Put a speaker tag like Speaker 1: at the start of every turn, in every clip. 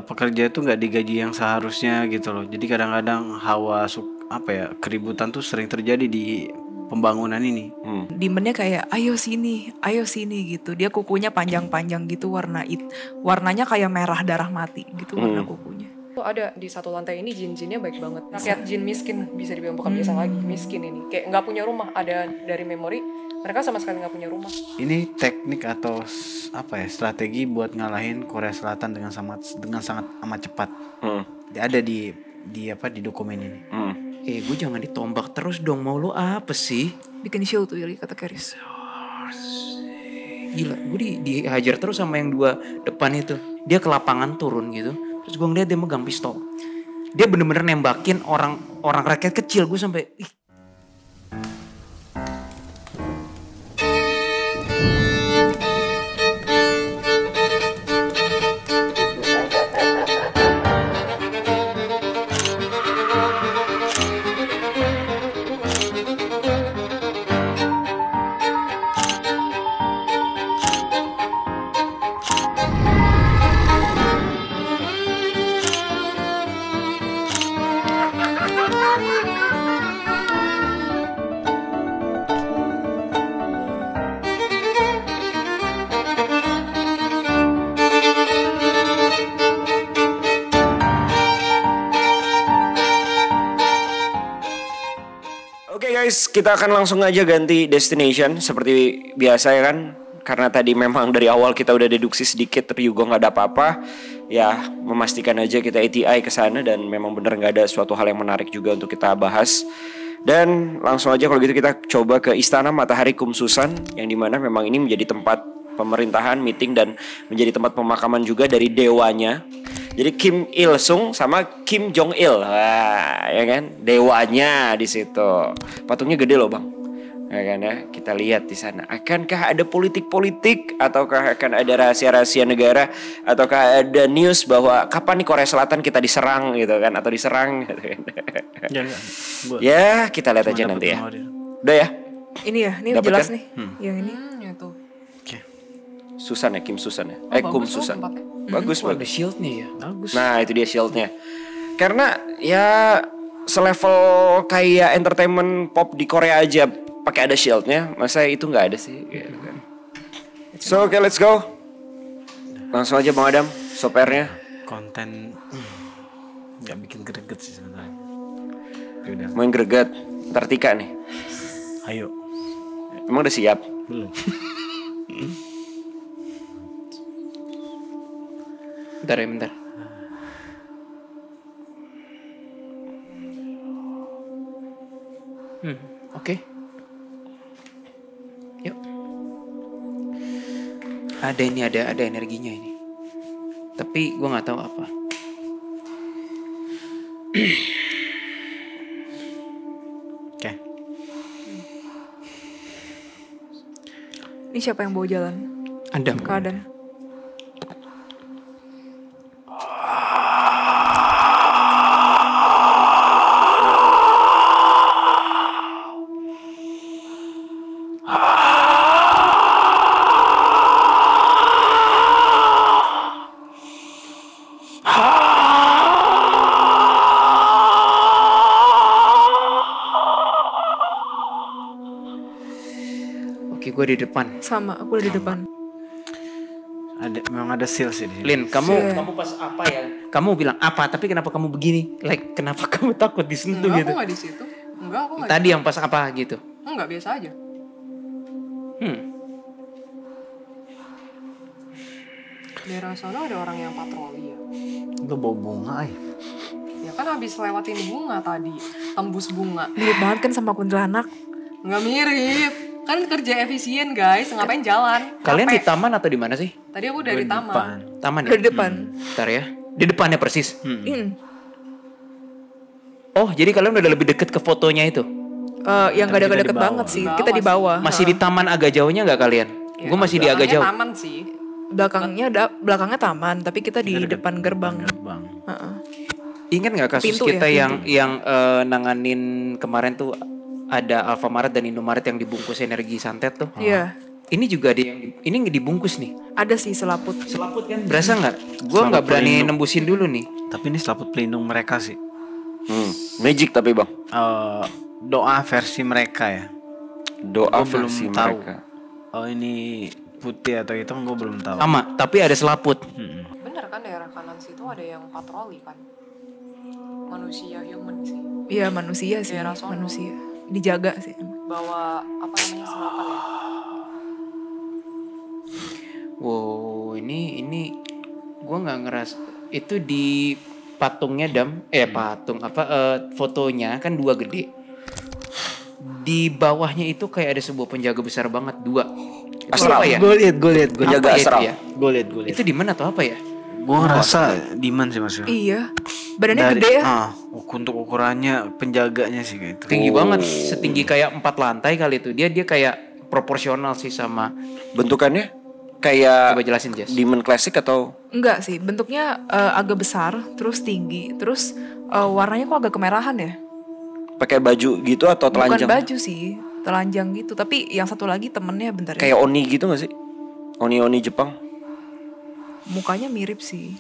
Speaker 1: pekerja itu nggak digaji yang seharusnya gitu loh. Jadi kadang-kadang keributan tuh sering terjadi di pembangunan ini.
Speaker 2: Demonnya kayak ayo sini gitu. Dia kukunya panjang-panjang gitu, warnanya kayak merah darah mati gitu warna kukunya.
Speaker 3: Ada di satu lantai ini jin-jinnya baik banget. Rakyat jin miskin bisa dibilang, bukan biasa lagi, miskin ini. Kayak nggak punya rumah. Ada dari memori mereka sama sekali nggak punya rumah.
Speaker 1: Ini teknik atau strategi buat ngalahin Korea Selatan dengan sangat amat cepat. Ada di dokumen ini.
Speaker 4: Gue jangan ditombak terus dong, mau lo apa sih?
Speaker 2: Bikin show tuh kata Keris.
Speaker 4: Gila, gue dihajar terus sama yang dua depan itu. Dia ke lapangan turun gitu. Terus gue ngeliat dia megang pistol. Dia bener-bener nembakin orang rakyat kecil. Gue sampai
Speaker 5: Oke guys, kita akan langsung aja ganti destination seperti biasa ya kan. Karena tadi memang dari awal kita udah deduksi sedikit tapi juga nggak ada apa-apa. Ya memastikan aja kita ATI ke sana dan memang bener nggak ada suatu hal yang menarik juga untuk kita bahas. Dan langsung aja kalau gitu kita coba ke Istana Matahari Kumsusan, yang dimana memang ini menjadi tempat pemerintahan, meeting, dan menjadi tempat pemakaman juga dari dewanya. Jadi Kim Il Sung sama Kim Jong Il, wah, ya kan, dewanya di situ. Patungnya gede loh bang, ya kan ya. Kita lihat di sana. Akankah ada politik ataukah akan ada rahasia-rahasia negara, ataukah ada news bahwa kapan nih Korea Selatan kita diserang gitu kan, atau diserang gitu kan. Ya kita lihat aja nanti ya. Udah ya.
Speaker 2: Ini ya, ini
Speaker 5: Dapet
Speaker 2: jelas
Speaker 5: kan?
Speaker 2: nih. Yang ini.
Speaker 3: Itu.
Speaker 5: Susan ya, Kim Susan ya. Kum Susan. Bagus
Speaker 4: ada
Speaker 5: bagus.
Speaker 4: shieldnya ya.
Speaker 1: Bagus.
Speaker 5: Nah itu dia shieldnya. Karena ya selevel kayak entertainment pop di Korea aja pakai ada shieldnya, masa itu nggak ada sih? Gitu kan. So okay, let's go. Langsung aja Bang Adam, sopernya.
Speaker 1: Konten nggak bikin greget sih sebenarnya. Yaudah.
Speaker 5: Main greget, ntar Tika nih.
Speaker 1: Ayo.
Speaker 5: Emang udah siap?
Speaker 1: Belum.
Speaker 4: Bentar ya, bentar. Oke. Yuk. Ada energinya ini. Tapi gue nggak tahu apa.
Speaker 1: Oke.
Speaker 2: Ini siapa yang bawa jalan?
Speaker 4: Adam.
Speaker 2: Keadaan.
Speaker 4: Oke, gue di depan.
Speaker 2: Sama, aku udah di depan.
Speaker 1: Memang ada seal sih di sini.
Speaker 4: Lin, kamu pas apa ya? Kamu bilang apa? Tapi kenapa kamu begini? Kenapa kamu takut disentuh
Speaker 3: Enggak,
Speaker 4: gitu?
Speaker 3: aku nggak di situ. Enggak, aku nggak.
Speaker 4: Tadi yang pas apa gitu?
Speaker 3: Enggak, biasa aja. Daerah sana ada orang yang patroli ya.
Speaker 1: Itu bau bunga
Speaker 3: Ya kan habis lewatin bunga tadi, tembus bunga.
Speaker 2: Mirip banget kan sama kuntilanak.
Speaker 3: Nggak mirip. Kan kerja efisien guys, ngapain jalan?
Speaker 4: Kalian di
Speaker 3: Capek.
Speaker 4: taman atau di mana sih?
Speaker 3: Tadi aku dari taman.
Speaker 4: Taman ya?
Speaker 2: Udah di depan.
Speaker 4: Bentar ya. Di depannya persis.
Speaker 2: Hmm.
Speaker 4: Oh, jadi kalian udah lebih deket ke fotonya itu?
Speaker 2: Yang gak
Speaker 1: Kita
Speaker 2: deket
Speaker 1: di bawah.
Speaker 2: banget sih.
Speaker 3: Di bawah
Speaker 2: Kita di
Speaker 3: sih.
Speaker 2: bawah.
Speaker 4: Masih di taman agak jauhnya nggak kalian?
Speaker 3: Ya,
Speaker 4: Gue masih di agak
Speaker 3: belakangnya
Speaker 4: jauh.
Speaker 3: taman sih.
Speaker 2: Belakangnya taman, tapi kita di depan gerbang. Heeh.
Speaker 4: Ingat nggak kasus
Speaker 2: Pintu ya,
Speaker 4: kita
Speaker 2: pintu.
Speaker 4: yang nanganin kemarin tuh ada Alfamaret dan Indomaret yang dibungkus energi santet tuh?
Speaker 2: Iya.
Speaker 4: Ini juga ada yang ini nggak dibungkus nih.
Speaker 2: Ada sih selaput.
Speaker 4: Selaput kan? Berasa nggak? Gue nggak
Speaker 1: Selaput
Speaker 4: berani
Speaker 1: pelindung.
Speaker 4: nembusin dulu nih.
Speaker 1: Tapi ini selaput pelindung mereka sih.
Speaker 5: Magic tapi bang.
Speaker 1: Doa versi mereka ya.
Speaker 5: Doa
Speaker 1: Gue belum
Speaker 5: versi
Speaker 1: tahu.
Speaker 5: mereka.
Speaker 1: Oh ini putih atau hitam gue belum tahu.
Speaker 4: Sama, tapi ada selaput.
Speaker 3: Bener kan daerah kanan situ ada yang patroli kan. Manusia human sih.
Speaker 2: Iya manusia sih,
Speaker 3: Daerah sono.
Speaker 2: manusia. Dijaga sih.
Speaker 3: Bawa apa namanya senapan ya.
Speaker 4: Wow, ini gue nggak ngerasa itu di patungnya patung apa fotonya kan 2 gede. Di bawahnya itu kayak ada sebuah penjaga besar banget 2. Itu
Speaker 5: Astral.
Speaker 4: apa ya?
Speaker 1: Gue liat.
Speaker 5: Penjaga
Speaker 4: Apa
Speaker 5: astral.
Speaker 4: itu ya?
Speaker 1: Gue liat.
Speaker 4: Itu di mana atau apa ya?
Speaker 1: Gue ngerasa Diman sih mas.
Speaker 2: Iya. Badannya gede ya.
Speaker 1: Untuk ukurannya penjaganya sih kayak itu.
Speaker 4: Tinggi banget, setinggi kayak 4 lantai kali itu. Dia kayak proporsional sih sama.
Speaker 5: Bentukannya kayak
Speaker 4: Coba jelasin Jess.
Speaker 5: Demon Classic atau
Speaker 2: Enggak sih, bentuknya agak besar, terus tinggi, terus warnanya kok agak kemerahan ya?
Speaker 5: pakai baju gitu atau telanjang?
Speaker 2: Bukan baju sih, telanjang gitu. Tapi yang satu lagi temennya bentar ya.
Speaker 5: Kayak Oni gitu gak sih? Oni Jepang.
Speaker 2: Mukanya mirip sih.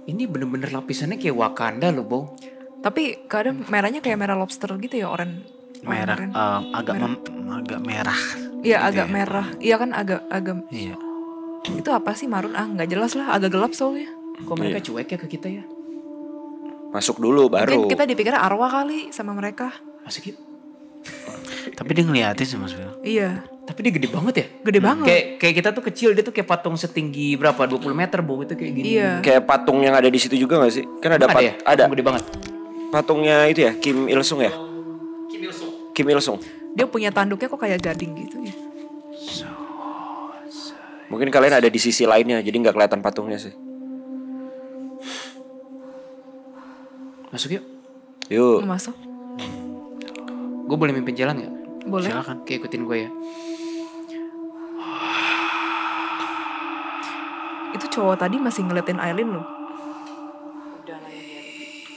Speaker 4: Ini bener-bener lapisannya kayak Wakanda loh, Bo.
Speaker 2: Tapi kadang merahnya kayak merah lobster gitu ya,
Speaker 1: Merah, agak merah.
Speaker 2: Iya
Speaker 1: gitu
Speaker 2: agak
Speaker 1: ya.
Speaker 2: merah. Iya kan agak
Speaker 1: Iya.
Speaker 2: itu apa sih marun? Nggak jelas lah, agak gelap soalnya.
Speaker 4: Kok mereka cuek ya ke kita ya?
Speaker 5: Masuk dulu baru.
Speaker 2: Mungkin kita dipikirnya arwah kali sama mereka.
Speaker 4: Masuk yuk.
Speaker 1: Tapi dia ngeliatin sih mas Phil.
Speaker 2: Iya,
Speaker 4: Tapi dia gede banget ya?
Speaker 2: gede banget.
Speaker 4: Kayak kita tuh kecil, dia tuh kayak patung setinggi berapa? 20 meter, Bo. Itu kayak gini.
Speaker 2: Iya.
Speaker 5: Kayak patung yang ada di situ juga gak sih? Kan ada
Speaker 4: Ada ya?
Speaker 5: ada.
Speaker 4: Patung gede banget.
Speaker 5: Patungnya itu ya, Kim Il Sung ya? Kim Il Sung.
Speaker 2: Dia punya tanduknya kok kayak gading gitu ya.
Speaker 5: Mungkin kalian ada di sisi lainnya, jadi nggak kelihatan patungnya sih.
Speaker 4: Masuk yuk.
Speaker 5: Yuk.
Speaker 2: Mau masuk?
Speaker 4: Gue boleh mimpin jalan gak?
Speaker 2: Boleh.
Speaker 1: Silakan.
Speaker 4: Kayak ikutin gue ya.
Speaker 2: Itu cowok tadi masih ngeliatin Aileen loh.
Speaker 3: Udah lah ya dia.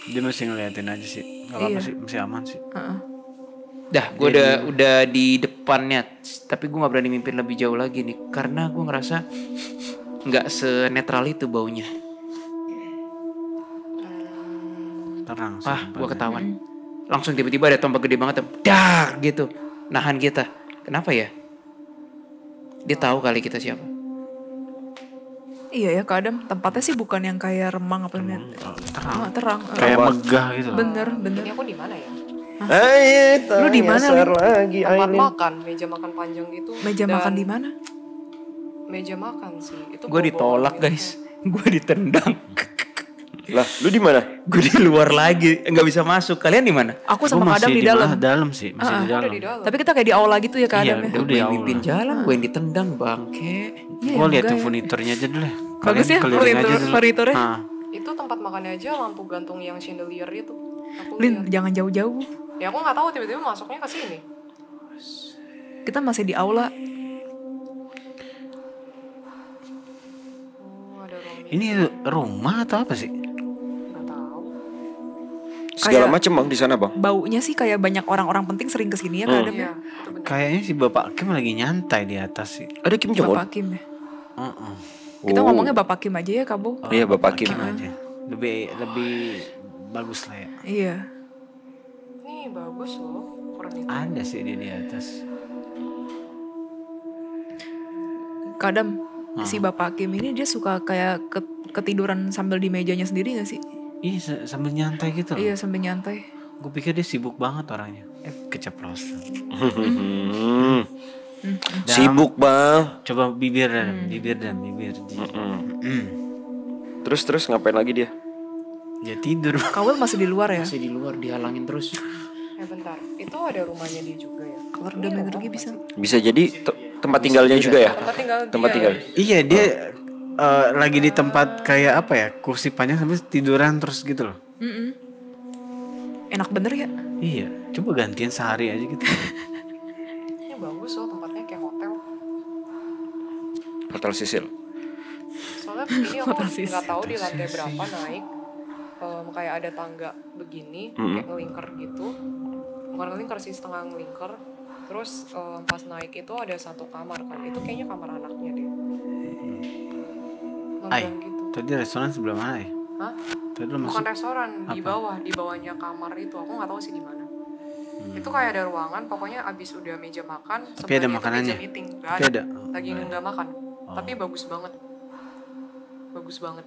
Speaker 1: Dia masih ngeliatin aja sih. Gak apa-apa
Speaker 2: Iya.
Speaker 1: sih, masih aman sih.
Speaker 4: Dah, gue udah di depannya, tapi gue nggak berani mimpin lebih jauh lagi nih, karena gue ngerasa nggak senetral itu baunya.
Speaker 1: Terang sih.
Speaker 4: Gue ketahuan. Langsung tiba-tiba ada tombak gede banget, dak gitu, nahan kita. Kenapa ya? Dia tahu kali kita siapa.
Speaker 2: Iya ya kadang tempatnya sih bukan yang kayak remang apa namanya. Terang.
Speaker 1: Kayak megah gitu loh.
Speaker 2: Bener.
Speaker 3: Ini aku di mana ya?
Speaker 2: Lu di mana, Lin?
Speaker 5: lagi
Speaker 3: Tempat makan, meja makan panjang gitu.
Speaker 2: Meja
Speaker 3: Dan
Speaker 2: makan di mana?
Speaker 3: Meja makan sih. Itu
Speaker 4: Gue
Speaker 3: bau-bau
Speaker 4: ditolak
Speaker 3: gitu.
Speaker 4: guys, gue ditendang.
Speaker 5: Lah, lu di mana?
Speaker 4: Gue di luar lagi, nggak bisa masuk. Kalian di mana?
Speaker 2: Aku
Speaker 1: Gua
Speaker 2: sama
Speaker 1: masih
Speaker 2: Kadam di dalam.
Speaker 1: dalam sih, masih di
Speaker 3: Aku
Speaker 1: dalam.
Speaker 3: udah di dalam.
Speaker 2: Tapi kita kayak di aula gitu ya Kadam ya.
Speaker 1: Iya,
Speaker 4: Gue
Speaker 1: di
Speaker 4: yang
Speaker 1: aula.
Speaker 4: mimpin jalan, gue yang ditendang bangke.
Speaker 2: Iya,
Speaker 1: Gue liatin
Speaker 2: enggak ya.
Speaker 1: furniturnya aja dulu.
Speaker 2: Bagus ya
Speaker 1: keliling aja dulu.
Speaker 2: furniturnya.
Speaker 3: Itu tempat makannya aja lampu gantung yang chandelier itu. Aku
Speaker 2: Lin,
Speaker 3: lihat.
Speaker 2: jangan jauh-jauh.
Speaker 3: Ya aku nggak tahu tiba-tiba masuknya ke sini.
Speaker 2: Kita masih di aula.
Speaker 3: Oh, ada ruang
Speaker 1: Ini rumah atau apa sih?
Speaker 3: nggak tahu.
Speaker 5: Segala
Speaker 2: Kayak-
Speaker 5: macem bang di sana bang.
Speaker 2: Baunya sih kayak banyak orang-orang penting sering kesini ya Kadam ya.
Speaker 3: Iya, itu benar.
Speaker 1: Kayaknya si Bapak Kim lagi nyantai di atas sih.
Speaker 5: Ada Kim Jong Un.
Speaker 2: Bapak Kim ya.
Speaker 1: Heeh.
Speaker 2: Kita
Speaker 5: Oh.
Speaker 2: ngomongnya Bapak Kim aja ya Kabo.
Speaker 5: Iya Bapak Kim.
Speaker 1: aja. Lebih bagus lah ya.
Speaker 2: Iya.
Speaker 3: Nih bagus loh furnitur.
Speaker 1: Ada sih dia di atas.
Speaker 2: Kadam si Bapak Kim ini dia suka kayak ketiduran sambil di mejanya sendiri gak sih?
Speaker 1: Iya sambil nyantai gitu loh.
Speaker 2: Iya sambil nyantai.
Speaker 1: Gue pikir dia sibuk banget orangnya. Keceplosan.
Speaker 5: Sibuk bang.
Speaker 1: Coba bibir dan bibir.
Speaker 5: Terus ngapain lagi dia?
Speaker 1: Dia tidur.
Speaker 2: Kawel masih di luar ya?
Speaker 4: Masih di luar dihalangin terus.
Speaker 3: Bentar, itu ada rumahnya dia juga ya.
Speaker 2: Keluar udah energi bisa.
Speaker 5: Bisa jadi tempat tinggalnya juga ya?
Speaker 3: Tempat tinggal
Speaker 5: Tempat
Speaker 3: dia.
Speaker 5: tinggal.
Speaker 1: Iya dia lagi di tempat kayak apa ya, kursi panjang sambil tiduran terus gitu loh.
Speaker 2: Enak bener ya?
Speaker 1: Iya, coba gantian sehari aja gitu.
Speaker 3: Ini bagus loh tempatnya kayak hotel.
Speaker 5: Hotel Sisil.
Speaker 3: Soalnya ini aku
Speaker 2: Hotel Sis.
Speaker 3: nggak tahu di lantai berapa naik. Kayak ada tangga begini, kayak ngelingkar gitu. Bukan ngelingkar sih, setengah ngelingkar. Terus pas naik itu ada satu kamar kan, itu kayaknya kamar anaknya deh.
Speaker 1: Ay,
Speaker 3: Ngegang gitu.
Speaker 1: tadi restoran sebelah mana ya?
Speaker 3: Hah?
Speaker 1: Tadi lo
Speaker 3: Bukan
Speaker 1: masuk.
Speaker 3: restoran, di
Speaker 1: Apa?
Speaker 3: bawah, di bawahnya kamar itu. Aku nggak tahu sih di mana. Itu kayak ada ruangan, pokoknya abis udah meja makan,
Speaker 1: Tapi ada
Speaker 3: sebelahnya tuh
Speaker 1: makanannya?
Speaker 3: meja meeting. Nggak
Speaker 1: Tapi ada?
Speaker 3: Lagi nggak makan.
Speaker 1: Oh.
Speaker 3: Tapi bagus banget. Bagus banget.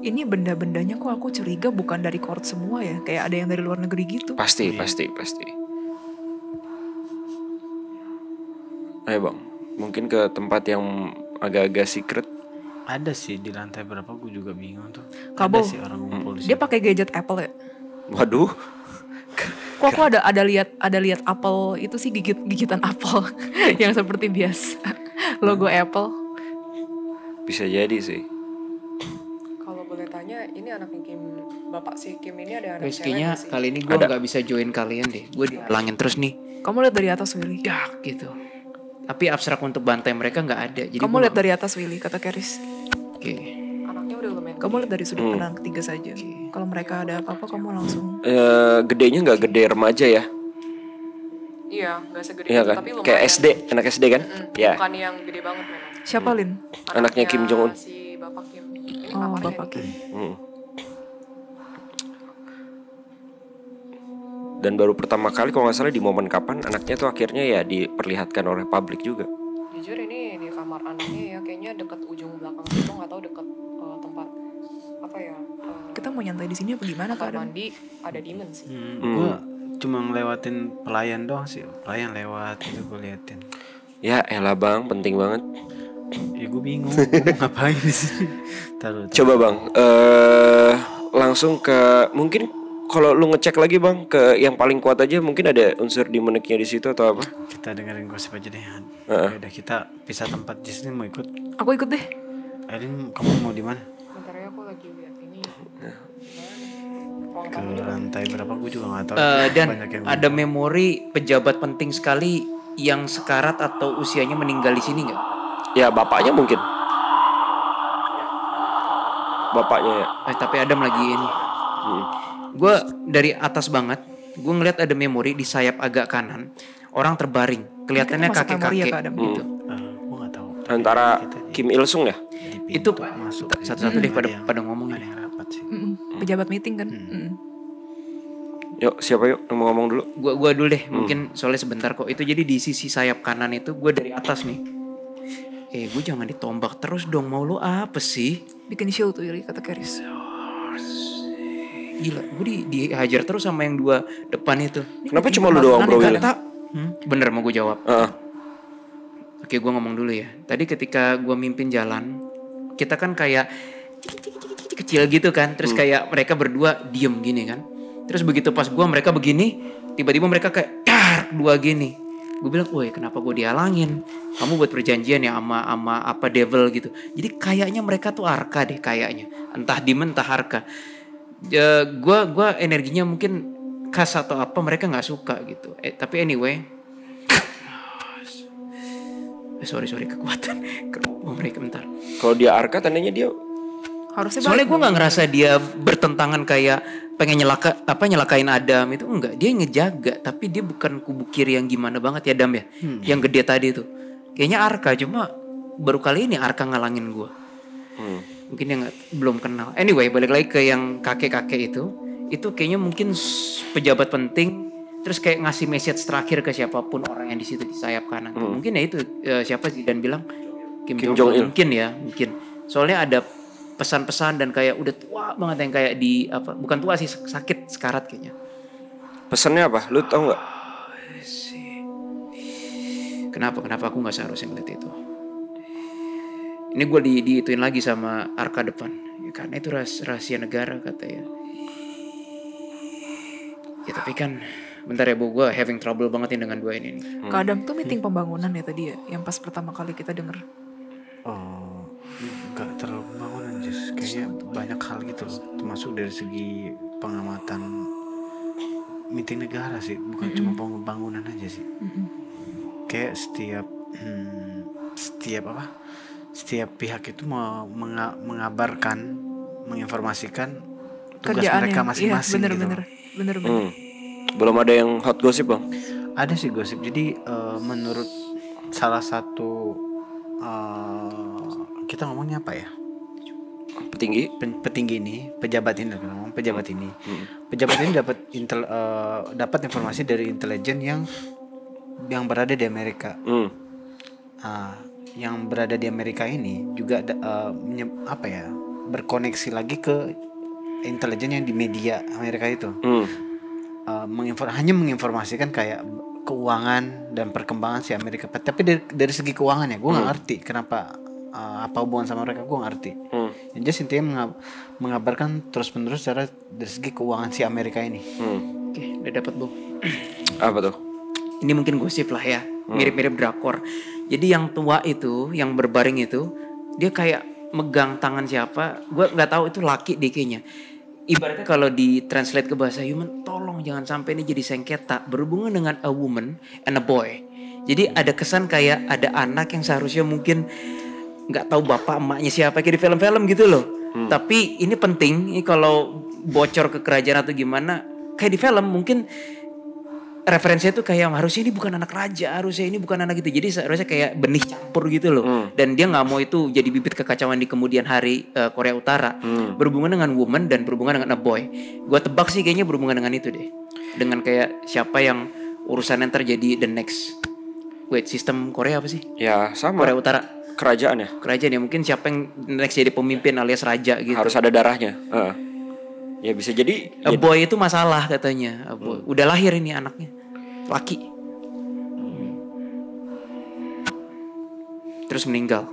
Speaker 2: Ini benda-bendanya kok aku curiga bukan dari court semua ya. Kayak ada yang dari luar negeri gitu.
Speaker 5: Pasti. Ayo bang, mungkin ke tempat yang agak-agak secret.
Speaker 1: Ada sih di lantai berapa gue juga bingung tuh.
Speaker 2: Kabo,
Speaker 1: Ada sih orang ngumpul di
Speaker 2: dia
Speaker 1: situ.
Speaker 2: pakai gadget Apple ya.
Speaker 5: Waduh,
Speaker 2: Kok aku ada lihat Apple itu sih gigitan Apple yang seperti biasa logo Apple.
Speaker 5: bisa jadi sih.
Speaker 3: Kalau boleh tanya, ini anaknya Kim, bapak si Kim ini ada anak
Speaker 4: Guys,
Speaker 3: cewek
Speaker 4: kayaknya
Speaker 3: nggak sih?
Speaker 4: kali ini gue nggak bisa join kalian deh. Gue dihalangin terus nih.
Speaker 2: Kamu lihat dari atas Willy.
Speaker 4: Dak gitu. Tapi abstrak untuk bantai mereka nggak ada. Jadi
Speaker 2: Kamu
Speaker 4: gua
Speaker 2: lihat dari atas Willy, kata Keris.
Speaker 4: Oke.
Speaker 3: Anaknya udah lumayan.
Speaker 2: Kamu lihat dari sudut pandang ketiga saja. Kalau mereka ada apa-apa kamu langsung.
Speaker 5: Gedenya nggak gede remaja ya?
Speaker 3: Iya, nggak segede
Speaker 5: Iya
Speaker 3: itu,
Speaker 5: kan?
Speaker 3: tapi lumayan.
Speaker 5: Kayak SD, anak SD kan? Ya.
Speaker 3: Bukan yang gede banget memang.
Speaker 2: Siapa Lin?
Speaker 5: Anaknya Kim Jong Un.
Speaker 3: Si bapak Kim. Ini
Speaker 2: Oh,
Speaker 3: kamarnya
Speaker 2: Bapak
Speaker 3: nih.
Speaker 2: Kim.
Speaker 5: Hmm. Dan baru pertama kali kalau nggak salah di momen kapan anaknya tuh akhirnya ya diperlihatkan oleh publik juga.
Speaker 3: Jujur ini di kamar anaknya ya, kayaknya deket ujung belakang situ, nggak tahu deket tempat apa ya.
Speaker 2: Kita mau nyantai di sini apa gimana
Speaker 3: Kamar
Speaker 2: Kak Adam?
Speaker 3: mandi ada demon sih.
Speaker 1: Gue cuma ngelewatin pelayan doang sih. Pelayan lewat itu gue liatin.
Speaker 5: Ya elah bang, penting banget.
Speaker 1: Ya gue bingung, gue mau ngapain di sini. Taruh.
Speaker 5: Coba bang, langsung ke mungkin kalau lu ngecek lagi bang ke yang paling kuat aja, mungkin ada unsur demoniknya di situ atau apa?
Speaker 1: Kita dengerin gosip aja deh.
Speaker 5: Heeh.
Speaker 1: Udah kita pisah tempat. Di sini mau ikut?
Speaker 2: Aku ikut deh.
Speaker 1: Erin, kamu mau di mana?
Speaker 3: Bentar ya, aku lagi lihat ini.
Speaker 1: Ke lantai berapa? Gue juga nggak tahu.
Speaker 4: Dan
Speaker 1: Banyak yang
Speaker 4: ada memori pejabat penting sekali yang sekarat atau usianya meninggal di sini nggak?
Speaker 5: Ya bapaknya mungkin. Bapaknya ya.
Speaker 4: Tapi Adam lagi ini. Gue dari atas banget, gue ngeliat ada memori di sayap agak kanan, orang terbaring, kelihatannya
Speaker 2: Kita masuk memori ya,
Speaker 4: kakek-kakek
Speaker 2: Kak Adam?
Speaker 4: gitu.
Speaker 1: gue nggak tahu.
Speaker 5: Antara Kim Il Sung ya.
Speaker 1: Di
Speaker 4: Itu
Speaker 1: pintu masuk
Speaker 4: satu-satu deh pada ngomong
Speaker 1: ada
Speaker 4: ini.
Speaker 1: yang rapat sih.
Speaker 2: Pejabat meeting kan.
Speaker 5: Yuk siapa yuk mau ngomong dulu?
Speaker 4: Gua dulu deh, mungkin soalnya sebentar kok. Itu jadi di sisi sayap kanan itu gue dari atas nih. Gue jangan ditombak terus dong, mau lu apa sih?
Speaker 2: Bikin show tuh Willy, kata Keris.
Speaker 4: Gila, gue dihajar terus sama yang dua depan itu.
Speaker 5: Kenapa cuma lu doang bro Will?
Speaker 4: Kata, bener mau gue jawab.
Speaker 5: Heeh.
Speaker 4: Oke, gue ngomong dulu ya. Tadi ketika gue mimpin jalan, kita kan kayak kecil gitu kan. Terus kayak mereka berdua diem gini kan. Terus begitu pas gue mereka begini, tiba-tiba mereka kayak dar dua gini. Gue bilang, woi kenapa gue dihalangin? Kamu buat perjanjian ya sama apa devil gitu. Jadi kayaknya mereka tuh arka deh kayaknya. Entah demon entah arka. Gue energinya mungkin khas atau apa mereka nggak suka gitu. Tapi anyway. Sorry kekuatan mereka bentar.
Speaker 5: Kalau dia Arka tandanya dia
Speaker 2: Harusnya
Speaker 4: Soalnya
Speaker 2: balik
Speaker 4: gue nggak ngerasa dia bertentangan kayak pengen nyelakain Adam itu enggak. Dia ngejaga tapi dia bukan kubu kiri yang gimana banget ya Adam ya. Yang gede tadi tuh. Kayaknya Arka cuma baru kali ini Arka ngalangin gue. Mungkin dia belum kenal. Anyway balik lagi ke yang kakek-kakek itu. Itu kayaknya mungkin pejabat penting. Terus kayak ngasih message terakhir ke siapapun orang yang di situ di sayap kanan. Mungkin ya itu siapa sih dan bilang Kim Jong Un. Mungkin ya mungkin. Soalnya ada pesan-pesan dan kayak udah tua banget yang kayak di apa bukan tua sih sakit sekarat kayaknya.
Speaker 5: pesannya apa? Lu tau nggak?
Speaker 4: Kenapa aku nggak seharusnya ngeliat itu? Ini gue diituin lagi sama Arka depan. Ya, karena itu rahasia negara katanya. Ya tapi kan bentar ya Bu, gue having trouble banget nih dengan dua ini nih.
Speaker 2: Kak Adam tuh meeting pembangunan ya tadi ya, yang pas pertama kali kita denger.
Speaker 1: Oh, nggak terlalu bangunan Jess. Kayaknya banyak hal gitu loh. Termasuk dari segi pengamatan meeting negara sih, bukan cuma pembangunan aja sih. Kayak setiap pihak itu mau mengabarkan, menginformasikan tugas
Speaker 2: Kerjaannya,
Speaker 1: mereka masing-masing
Speaker 2: iya,
Speaker 1: gitu.
Speaker 2: bener.
Speaker 5: Belum ada yang hot gossip bang?
Speaker 1: Ada sih gosip. Jadi menurut salah satu kita ngomongnya apa ya?
Speaker 5: Petinggi.
Speaker 1: Petinggi ini, pejabat ini, ngomong pejabat ini. Pejabat ini dapat informasi dari intelijen yang berada di Amerika. Yang berada di Amerika ini juga berkoneksi lagi ke intelijen yang di media Amerika itu. Hanya menginformasikan kayak keuangan dan perkembangan si Amerika. Tapi dari segi keuangan ya, gue nggak ngerti kenapa apa hubungan sama mereka, gue nggak ngerti. Yang jelas intinya mengabarkan terus-menerus dari segi keuangan si Amerika ini.
Speaker 4: Oke, udah dapat Bu.
Speaker 5: Apa tuh?
Speaker 4: Ini mungkin gosip lah ya, mirip-mirip drakor. Jadi yang tua itu, yang berbaring itu, dia kayak megang tangan siapa, gue nggak tahu itu laki deh kayaknya. Ibaratnya kalau di-translate ke bahasa human, tolong jangan sampai ini jadi sengketa berhubungan dengan a woman and a boy. Jadi ada kesan kayak ada anak yang seharusnya mungkin nggak tahu bapak emaknya siapa kayak di film-film gitu loh. Tapi ini penting, ini kalau bocor ke kerajaan atau gimana, kayak di film mungkin referensinya tuh kayak harusnya ini bukan anak raja, harusnya ini bukan anak gitu. Jadi seharusnya kayak benih campur gitu loh. Dan dia nggak mau itu jadi bibit kekacauan di kemudian hari Korea Utara. Berhubungan dengan woman dan berhubungan dengan a boy. Gue tebak sih kayaknya berhubungan dengan itu deh. Dengan kayak siapa yang urusan yang terjadi the next. Wait, sistem Korea apa sih?
Speaker 5: Ya sama.
Speaker 4: Korea Utara.
Speaker 5: Kerajaan ya.
Speaker 4: Kerajaan ya, mungkin siapa yang next jadi pemimpin alias raja gitu.
Speaker 5: Harus ada darahnya. Ya bisa jadi.
Speaker 4: A boy itu masalah katanya. A boy. Udah lahir ini anaknya, laki. Terus meninggal.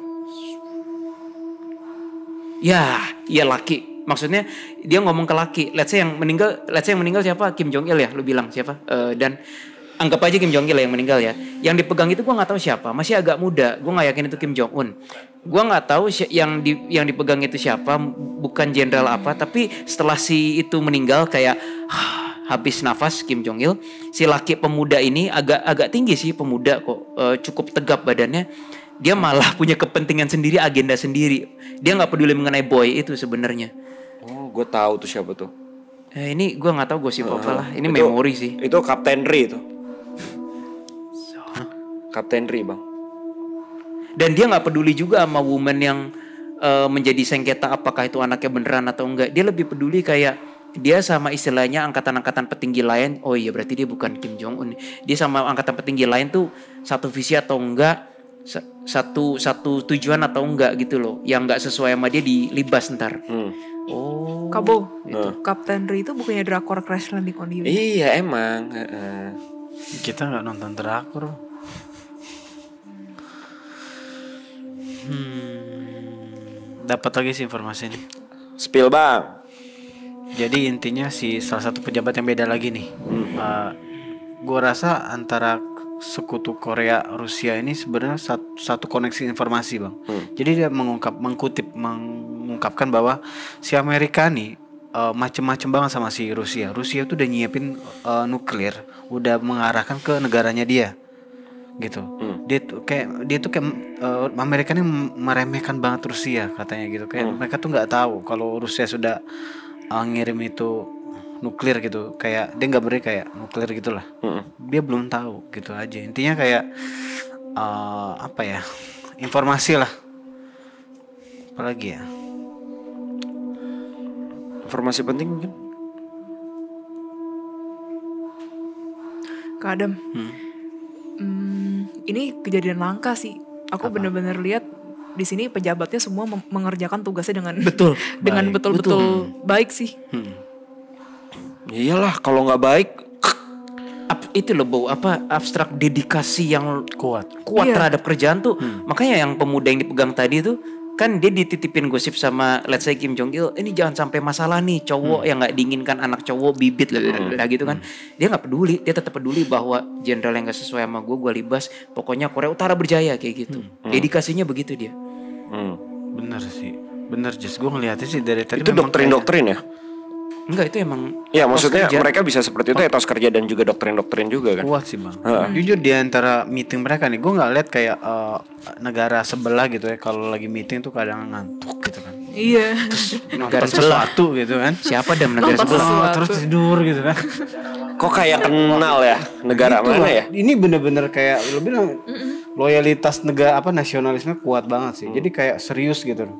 Speaker 4: Ya, iya laki. Maksudnya dia ngomong ke laki. Let's say yang meninggal siapa? Kim Jong Il ya, lu bilang siapa? Dan anggap aja Kim Jong Il yang meninggal ya. Yang dipegang itu gue nggak tahu siapa. Masih agak muda. Gue nggak yakin itu Kim Jong Un. Gue nggak tahu yang dipegang itu siapa. Bukan jenderal apa. Tapi setelah si itu meninggal kayak habis nafas Kim Jong Il. Si laki pemuda ini agak tinggi sih pemuda kok. Cukup tegap badannya. Dia malah punya kepentingan sendiri, agenda sendiri. Dia nggak peduli mengenai boy itu sebenarnya.
Speaker 5: Oh, gue tahu tuh siapa tuh.
Speaker 4: Ini gue nggak tahu gosip apa lah. Ini memori sih.
Speaker 5: Itu Kapten Ri itu. Kapten Ri bang.
Speaker 4: Dan dia nggak peduli juga sama woman yang menjadi sengketa apakah itu anaknya beneran atau enggak. Dia lebih peduli kayak dia sama istilahnya angkatan-angkatan petinggi lain. Oh iya berarti dia bukan Kim Jong Un. Dia sama angkatan petinggi lain tuh satu visi atau enggak, satu tujuan atau enggak gitu loh. Yang nggak sesuai sama dia dilibas ntar. Oh.
Speaker 2: Kabo, Kapten Ri itu bukannya drakor Crash Landing on You?
Speaker 5: Iya emang.
Speaker 1: Kita nggak nonton drakor. Dapat lagi sih informasi ini.
Speaker 5: Spill bang.
Speaker 1: Jadi intinya si salah satu pejabat yang beda lagi nih. Gue rasa antara sekutu Korea Rusia ini sebenarnya satu koneksi informasi bang. Jadi dia mengungkapkan bahwa si Amerika nih macem-macem banget sama si Rusia. Rusia tuh udah nyiapin nuklir, udah mengarahkan ke negaranya dia. Gitu. Dia tuh kayak Amerika ini meremehkan banget Rusia katanya gitu. Kayak mereka tuh nggak tahu kalau Rusia sudah ngirim itu nuklir gitu. Kayak dia nggak beri kayak nuklir gitulah. Dia belum tahu gitu aja. Intinya kayak apa ya? Informasi lah. Apalagi ya?
Speaker 5: Informasi penting mungkin.
Speaker 2: Kak Adam. Ini kejadian langka sih. Aku benar-benar lihat di sini pejabatnya semua mengerjakan tugasnya dengan betul-betul baik sih.
Speaker 5: Iyalah kalau nggak baik.
Speaker 4: Itu loh bau abstrak dedikasi yang
Speaker 1: Kuat.
Speaker 2: Iya.
Speaker 4: terhadap kerjaan tuh. Makanya yang pemuda yang dipegang tadi tuh kan dia dititipin gosip sama let's say Kim Jong Il, ini jangan sampai masalah nih cowok yang nggak diinginkan anak cowok bibit lah gitu kan. Dia nggak peduli, dia tetap peduli bahwa jenderal yang nggak sesuai sama gue libas. Pokoknya Korea Utara berjaya kayak gitu. Dedikasinya begitu dia.
Speaker 1: Bener sih. Bener Jess. Gue ngeliatnya sih dari tadi.
Speaker 5: Itu doktrin ya?
Speaker 4: Enggak, itu emang
Speaker 5: Ya maksudnya
Speaker 4: kerja.
Speaker 5: mereka bisa seperti itu etos kerja dan juga doktrin juga kan.
Speaker 1: Kuat sih bang. Jujur di antara meeting mereka nih, gue nggak lihat kayak negara sebelah gitu ya. Kalau lagi meeting tuh kadang ngantuk gitu kan.
Speaker 2: Iya.
Speaker 1: Negara sesuatu gitu kan.
Speaker 4: Siapa dan negara
Speaker 2: Nonton
Speaker 4: sebelah?
Speaker 2: sesuatu.
Speaker 1: Terus tidur gitu kan.
Speaker 5: Kok kayak kenal ya negara
Speaker 1: Gitu
Speaker 5: mana
Speaker 1: loh.
Speaker 5: ya?
Speaker 1: Ini bener-bener kayak lo bilang loyalitas negara nasionalisme kuat banget sih. Jadi kayak serius gitu loh.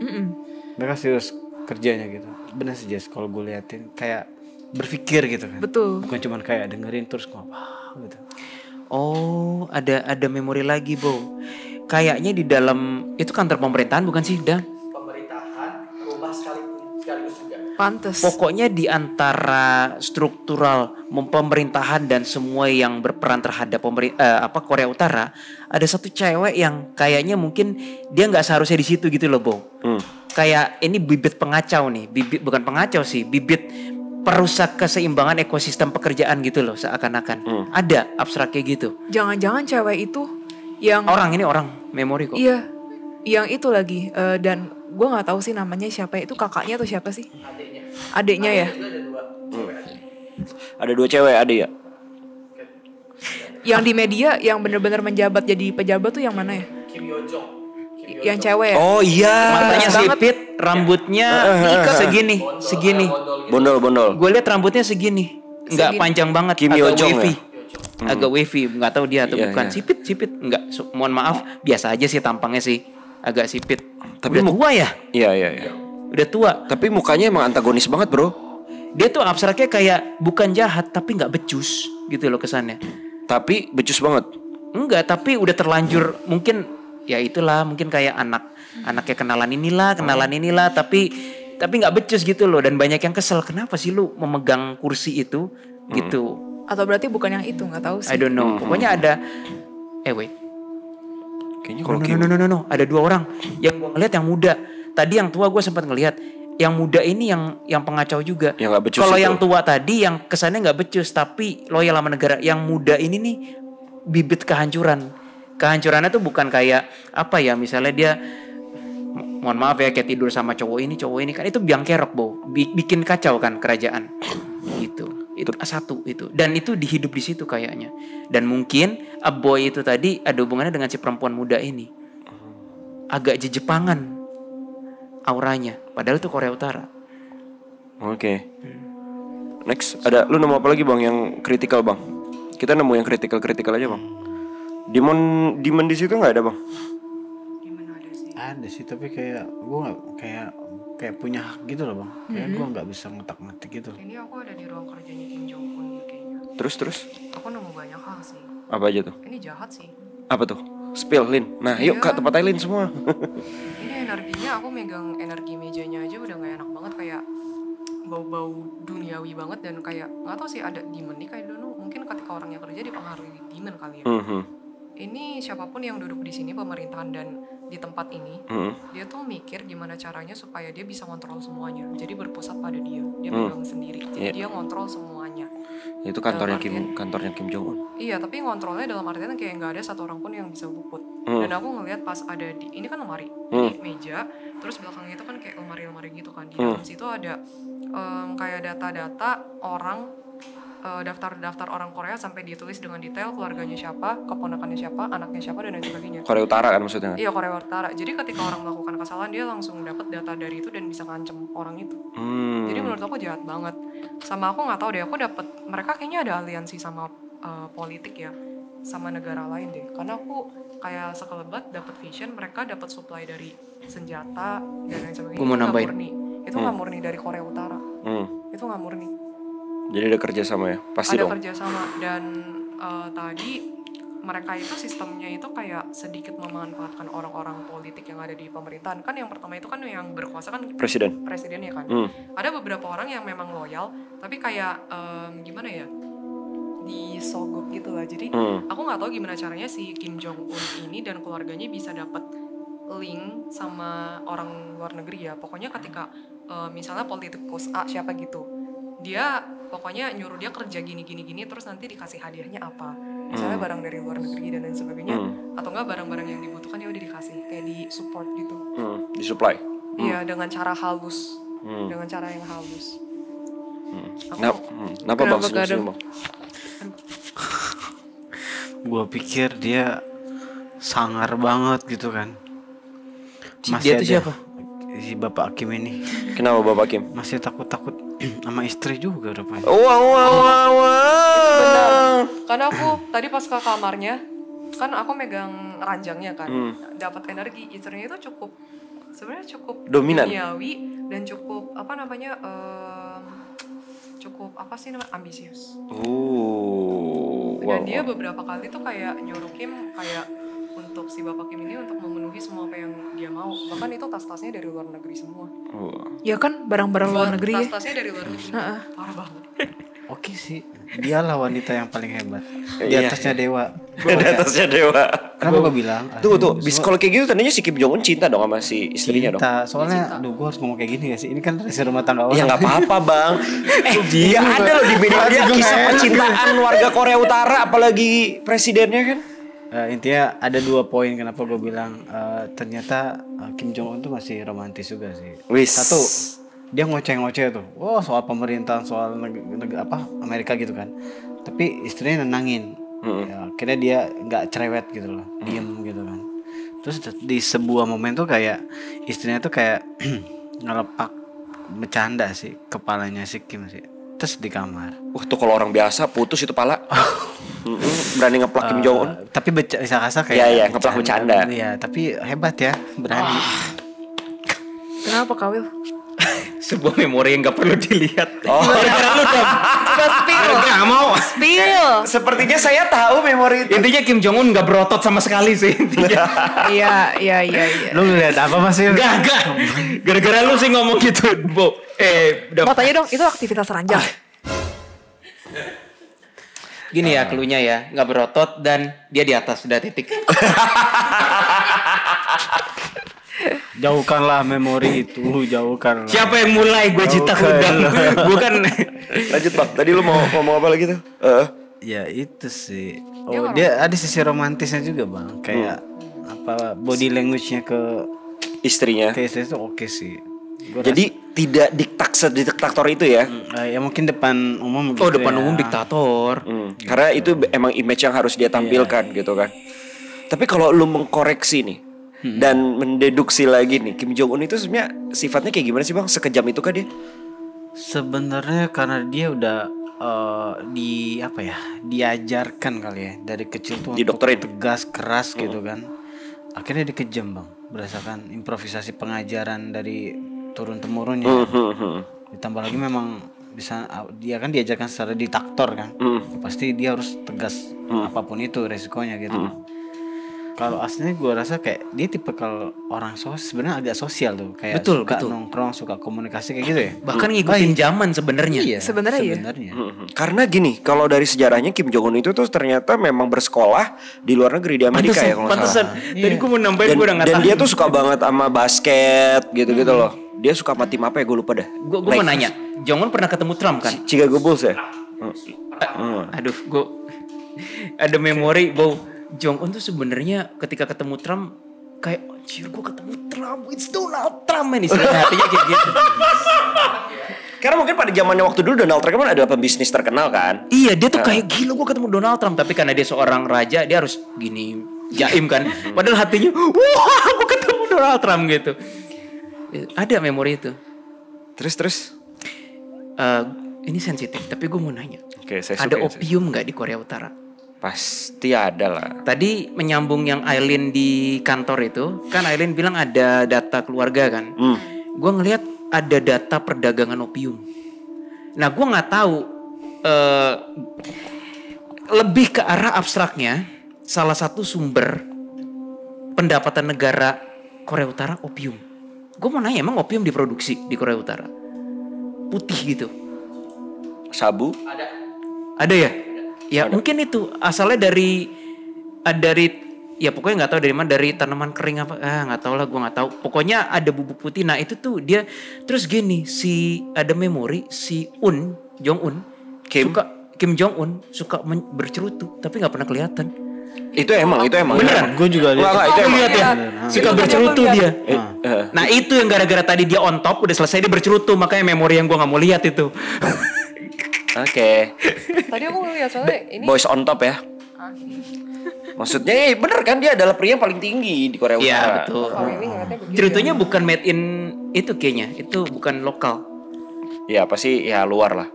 Speaker 1: Mereka serius kerjanya gitu. Bener sih Jess kalau gue liatin kayak berpikir gitu kan.
Speaker 2: Betul.
Speaker 1: Bukan cuma kayak dengerin terus ngomong gitu.
Speaker 4: Oh, ada memori lagi, Bo. Kayaknya di dalam itu kantor pemerintahan bukan sih, Dam?
Speaker 2: Pantes.
Speaker 4: Pokoknya di antara struktural pemerintahan dan semua yang berperan terhadap Korea Utara, ada satu cewek yang kayaknya mungkin dia nggak seharusnya di situ gitu loh, Bo. Kayak ini bibit pengacau nih, bibit bukan pengacau sih, bibit perusak keseimbangan ekosistem pekerjaan gitu loh seakan-akan. Ada abstraknya gitu.
Speaker 2: Jangan-jangan cewek itu yang
Speaker 4: Ini orang memori kok.
Speaker 2: iya, yang itu lagi dan gue nggak tahu sih namanya siapa, itu kakaknya atau siapa sih? Adiknya ya.
Speaker 5: Ada 2 cewek ada ya?
Speaker 2: Yang di media yang bener-bener menjabat jadi pejabat tuh yang mana ya? Yang cewek ya?
Speaker 5: Oh iya.
Speaker 4: Matanya
Speaker 2: banget.
Speaker 4: sipit, rambutnya segini.
Speaker 5: Bondol.
Speaker 4: Gue lihat rambutnya segini, nggak panjang banget,
Speaker 5: Kim Yo
Speaker 4: agak
Speaker 5: Jong
Speaker 4: wavy,
Speaker 5: ya?
Speaker 4: agak wavy, nggak tahu dia atau
Speaker 5: Iya,
Speaker 4: bukan.
Speaker 5: iya.
Speaker 4: Sipit, nggak. Mohon maaf, biasa aja sih tampangnya sih, agak sipit.
Speaker 5: Tapi
Speaker 4: Udah tua ya,
Speaker 5: Iya.
Speaker 4: udah tua.
Speaker 5: Tapi mukanya emang antagonis banget, Bro.
Speaker 4: Dia tuh abstraknya kayak bukan jahat tapi nggak becus gitu loh kesannya.
Speaker 5: Tapi becus banget.
Speaker 4: Enggak, tapi udah terlanjur mungkin ya itulah, mungkin kayak anaknya kenalan inilah, tapi nggak becus gitu loh, dan banyak yang kesel kenapa sih lu memegang kursi itu gitu.
Speaker 2: Atau berarti bukan yang itu, nggak tahu sih.
Speaker 4: I don't know. Pokoknya ada wait.
Speaker 5: Kayaknya kalau
Speaker 4: No. Ada 2 orang. Yang gue ngeliat yang muda. Tadi yang tua gue sempat ngeliat. Yang muda ini yang pengacau juga.
Speaker 5: Yang nggak becus
Speaker 4: Kalau
Speaker 5: itu.
Speaker 4: yang tua tadi yang kesannya nggak becus tapi loyal sama negara. Yang muda ini nih bibit kehancuran. Kehancurannya tuh bukan kayak apa ya, misalnya dia mohon maaf ya kayak tidur sama cowok ini kan itu biang kerok, Bo. Bikin kacau kan kerajaan. Gitu. Itu satu itu, dan itu dihidup di situ kayaknya, dan mungkin a boy itu tadi ada hubungannya dengan si perempuan muda ini, agak Jepangan auranya, padahal itu Korea Utara.
Speaker 5: Oke. Next, ada lu nemu apa lagi Bang yang kritikal Bang? Kita nemu yang kritikal aja Bang. Demon di situ nggak ada Bang?
Speaker 1: Ada sih tapi kayak gue nggak kayak punya hak gitu loh Bang. Kayak gue nggak bisa ngetak-ngetik gitu.
Speaker 3: Ini aku ada di ruang kerjanya Kim Jong Un kayaknya.
Speaker 5: Terus?
Speaker 3: Aku nemu banyak hal sih.
Speaker 5: Apa aja tuh?
Speaker 3: Ini jahat sih.
Speaker 5: Apa tuh? Spill, Lin. Nah, yuk Kak, tempat Lin semua.
Speaker 3: Ini energinya, aku megang energi mejanya aja udah gak enak banget, kayak bau-bau duniawi banget, dan kayak nggak tahu sih ada demon nih kayak dulu. Mungkin ketika orang yang kerja dipengaruhi demon kali ya. Ini siapapun yang duduk di sini pemerintahan dan di tempat ini, dia tuh mikir gimana caranya supaya dia bisa ngontrol semuanya. Jadi berpusat pada dia megang sendiri. Jadi dia ngontrol semuanya.
Speaker 5: Itu kantornya Kim Jong Un.
Speaker 3: Iya, tapi ngontrolnya dalam artian kayak nggak ada satu orang pun yang bisa luput. Dan aku ngelihat pas ada ini kan lemari, di meja, terus belakangnya itu kan kayak lemari-lemari gitu kan. Di dalam situ ada kayak data-data orang, daftar-daftar orang Korea sampai ditulis dengan detail keluarganya siapa, keponakannya siapa, anaknya siapa, dan lain sebagainya.
Speaker 5: Korea Utara kan maksudnya?
Speaker 3: Iya, Korea Utara. Jadi ketika orang melakukan kesalahan, dia langsung dapat data dari itu dan bisa ngancem orang itu. Jadi menurut aku jahat banget. Sama aku nggak tahu deh, aku dapat, mereka kayaknya ada aliansi sama politik ya, sama negara lain deh. Karena aku kayak sekelebat dapat vision, mereka dapat supply dari senjata dan lain sebagainya.
Speaker 4: Gua mau nambahin.
Speaker 3: Itu nggak murni dari Korea Utara. Itu nggak murni.
Speaker 5: Jadi ada kerjasama ya? Pasti
Speaker 3: ada
Speaker 5: dong.
Speaker 3: kerjasama, dan tadi mereka itu sistemnya itu kayak sedikit memanfaatkan orang-orang politik yang ada di pemerintahan. Kan yang pertama itu kan yang berkuasa kan presidennya kan. Ada beberapa orang yang memang loyal, tapi kayak gimana ya, disogok gitu lah. Jadi aku nggak tahu gimana caranya si Kim Jong Un ini dan keluarganya bisa dapat link sama orang luar negeri ya. Pokoknya ketika misalnya politikus A siapa gitu, dia pokoknya nyuruh dia kerja gini terus nanti dikasih hadiahnya apa, misalnya barang dari luar negeri dan lain sebagainya, atau enggak barang-barang yang dibutuhkan ya udah dikasih, kayak di support gitu.
Speaker 5: Disupply.
Speaker 3: Iya, dengan cara halus, dengan cara yang halus.
Speaker 5: Kenapa Bang senyum Bang?
Speaker 1: Gue pikir dia sangar banget gitu kan.
Speaker 4: Dia tuh siapa?
Speaker 1: Si Bapak Kim ini
Speaker 5: Kenapa Bapak Kim?
Speaker 1: masih takut sama istri juga rupanya.
Speaker 5: Wow.
Speaker 3: Benar. Karena aku tadi pas ke kamarnya, kan aku megang ranjangnya kan, dapat energi. Istrinya itu sebenarnya cukup
Speaker 5: Dominan.
Speaker 3: duniawi dan cukup cukup ambisius. Dan dia beberapa kali tuh kayak nyuruh Kim kayak untuk si Bapak Kim ini untuk memenuhi semua apa yang dia mau. Bahkan itu tas-tasnya dari luar negeri semua.
Speaker 2: Ya kan barang-barang luar negeri ya.
Speaker 3: Tas-tasnya dari luar negeri. Parah banget.
Speaker 1: Oke sih, dialah wanita yang paling hebat. Di atasnya dewa.
Speaker 5: Di atasnya dewa.
Speaker 1: Kenapa gue bilang?
Speaker 5: Tuh, kalau kayak gitu tandanya si Kim Jong Un cinta dong sama si istrinya dong.
Speaker 1: Soalnya, gue harus ngomong kayak gini gak sih? Ini kan resi rumah tangga orang.
Speaker 5: Ya nggak apa-apa bang. Dia ada loh di media kisah percintaan warga Korea Utara, apalagi presidennya kan.
Speaker 1: Intinya ada 2 poin kenapa gue bilang ternyata Kim Jong Un tuh masih romantis juga sih. Satu, dia ngoceh-ngoceh tuh, soal pemerintahan, soal Amerika gitu kan. Tapi istrinya nenangin. Ya, akhirnya dia nggak cerewet gitu loh, diem gitu kan. Terus di sebuah momen tuh kayak istrinya tuh kayak ngelepak bercanda sih kepalanya si Kim sih. Terus di kamar.
Speaker 5: Tuh kalau orang biasa putus itu pala. Berani ngeplak Kim Jong Un.
Speaker 1: Tapi bisa kasar kayak
Speaker 5: Iya, ngeplak bercanda.
Speaker 1: Iya, tapi hebat ya, berani.
Speaker 2: Kenapa Kawil?
Speaker 4: Sebuah memori yang gak perlu dilihat.
Speaker 2: Gara-gara lu dong. Coba spill.
Speaker 4: Gak mau.
Speaker 2: Spill.
Speaker 5: Sepertinya saya tahu memori itu.
Speaker 4: Intinya Kim Jong Un gak berotot sama sekali sih intinya.
Speaker 2: Iya.
Speaker 1: Lu ngeliat apa Mas?
Speaker 4: Gak. Gara-gara lu sih ngomong gitu, Bo.
Speaker 2: Mau tanya dong, itu aktivitas ranjang?
Speaker 4: Gini ya cluenya ya, gak berotot dan dia di atas, sudah titik.
Speaker 1: Jauhkanlah memori itu, jauhkanlah.
Speaker 4: Siapa yang mulai? Gue Cita Kudang. Bukan.
Speaker 5: Lanjut Bang, tadi lu mau ngomong apa lagi tuh?
Speaker 1: Ya itu sih. Dia ada sisi romantisnya juga Bang. Kayak body language-nya ke
Speaker 5: istrinya.
Speaker 1: Ke istri itu oke sih.
Speaker 5: Jadi tidak diktator itu ya?
Speaker 1: Ya mungkin depan umum gitu.
Speaker 4: Depan umum diktator.
Speaker 5: Karena itu emang image yang harus dia tampilkan gitu kan. Tapi kalau lu mengkoreksi nih dan mendeduksi lagi nih, Kim Jong Un itu sebenarnya sifatnya kayak gimana sih Bang? Sekejam itu kah dia?
Speaker 1: Sebenarnya karena dia udah diajarkan kali ya dari kecil tuh untuk tegas keras gitu kan. Akhirnya dia kejam Bang, berdasarkan improvisasi pengajaran dari turun temurunnya. Ditambah lagi memang dia kan diajarkan secara diktator kan. Pasti dia harus tegas apapun itu resikonya gitu. Kalau aslinya gue rasa kayak dia tipe kalau orang sebenarnya agak sosial tuh, kayak suka nongkrong, suka komunikasi kayak gitu ya.
Speaker 4: Bahkan ngikutin zaman sebenarnya.
Speaker 2: Iya, sebenarnya.
Speaker 5: Karena gini, kalau dari sejarahnya Kim Jong Un itu tuh ternyata memang bersekolah di luar negeri di Amerika ya kalau nggak salah.
Speaker 4: Tadi gue mau nambahin gue udah nggak tahu.
Speaker 5: Dan dia tuh suka banget sama basket gitu-gitu loh. Dia suka sama tim apa ya, gue lupa dah.
Speaker 4: Gue mau nanya, Jong Un pernah ketemu Trump kan?
Speaker 5: Chicago Bulls ya?
Speaker 4: Aduh, gue ada memori bahwa Jong Un tuh sebenarnya ketika ketemu Trump kayak anjir gue ketemu Trump, it's Donald Trump ini istilahnya hatinya kayak gitu.
Speaker 5: Karena mungkin pada zamannya waktu dulu Donald Trump kan adalah pembisnis terkenal kan.
Speaker 4: Iya, dia tuh kayak gila gue ketemu Donald Trump, tapi karena dia seorang raja dia harus gini jaim kan. Padahal hatinya wah gue ketemu Donald Trump gitu. Ada memori itu.
Speaker 5: Terus
Speaker 4: ini sensitif tapi gue mau nanya.
Speaker 5: Ada
Speaker 4: opium nggak di Korea Utara?
Speaker 5: Pasti ada lah.
Speaker 4: Tadi menyambung yang Aileen di kantor itu, kan Aileen bilang ada data keluarga kan. Gue ngelihat ada data perdagangan opium. Nah gue nggak tahu lebih ke arah abstraknya. Salah satu sumber pendapatan negara Korea Utara opium. Gue mau nanya, emang opium diproduksi di Korea Utara? Putih gitu.
Speaker 5: Sabu?
Speaker 4: Ada ya? Ya ada. Mungkin itu asalnya dari ya pokoknya nggak tahu dari mana, dari tanaman kering apa, nggak tahu lah, gue nggak tahu. Pokoknya ada bubuk putih. Nah itu tuh dia terus gini, ada memori si Jong Un Kim Jong Un suka bercerutu tapi nggak pernah kelihatan.
Speaker 5: Itu emang
Speaker 4: beneran.
Speaker 1: Gue juga lihat.
Speaker 4: Itu lihat ya. Suka bercerutu dia. Nah itu yang gara-gara tadi dia on top udah selesai dia bercerutu, makanya memori yang gue nggak mau lihat itu.
Speaker 5: Oke.
Speaker 3: Tadi aku ngeliat soalnya ini
Speaker 5: Boys on top ya. Maksudnya bener kan dia adalah pria yang paling tinggi di Korea Utara.
Speaker 4: Iya betul. Ceritanya bukan made in itu kayaknya, itu bukan lokal.
Speaker 5: Ya pasti ya luar lah,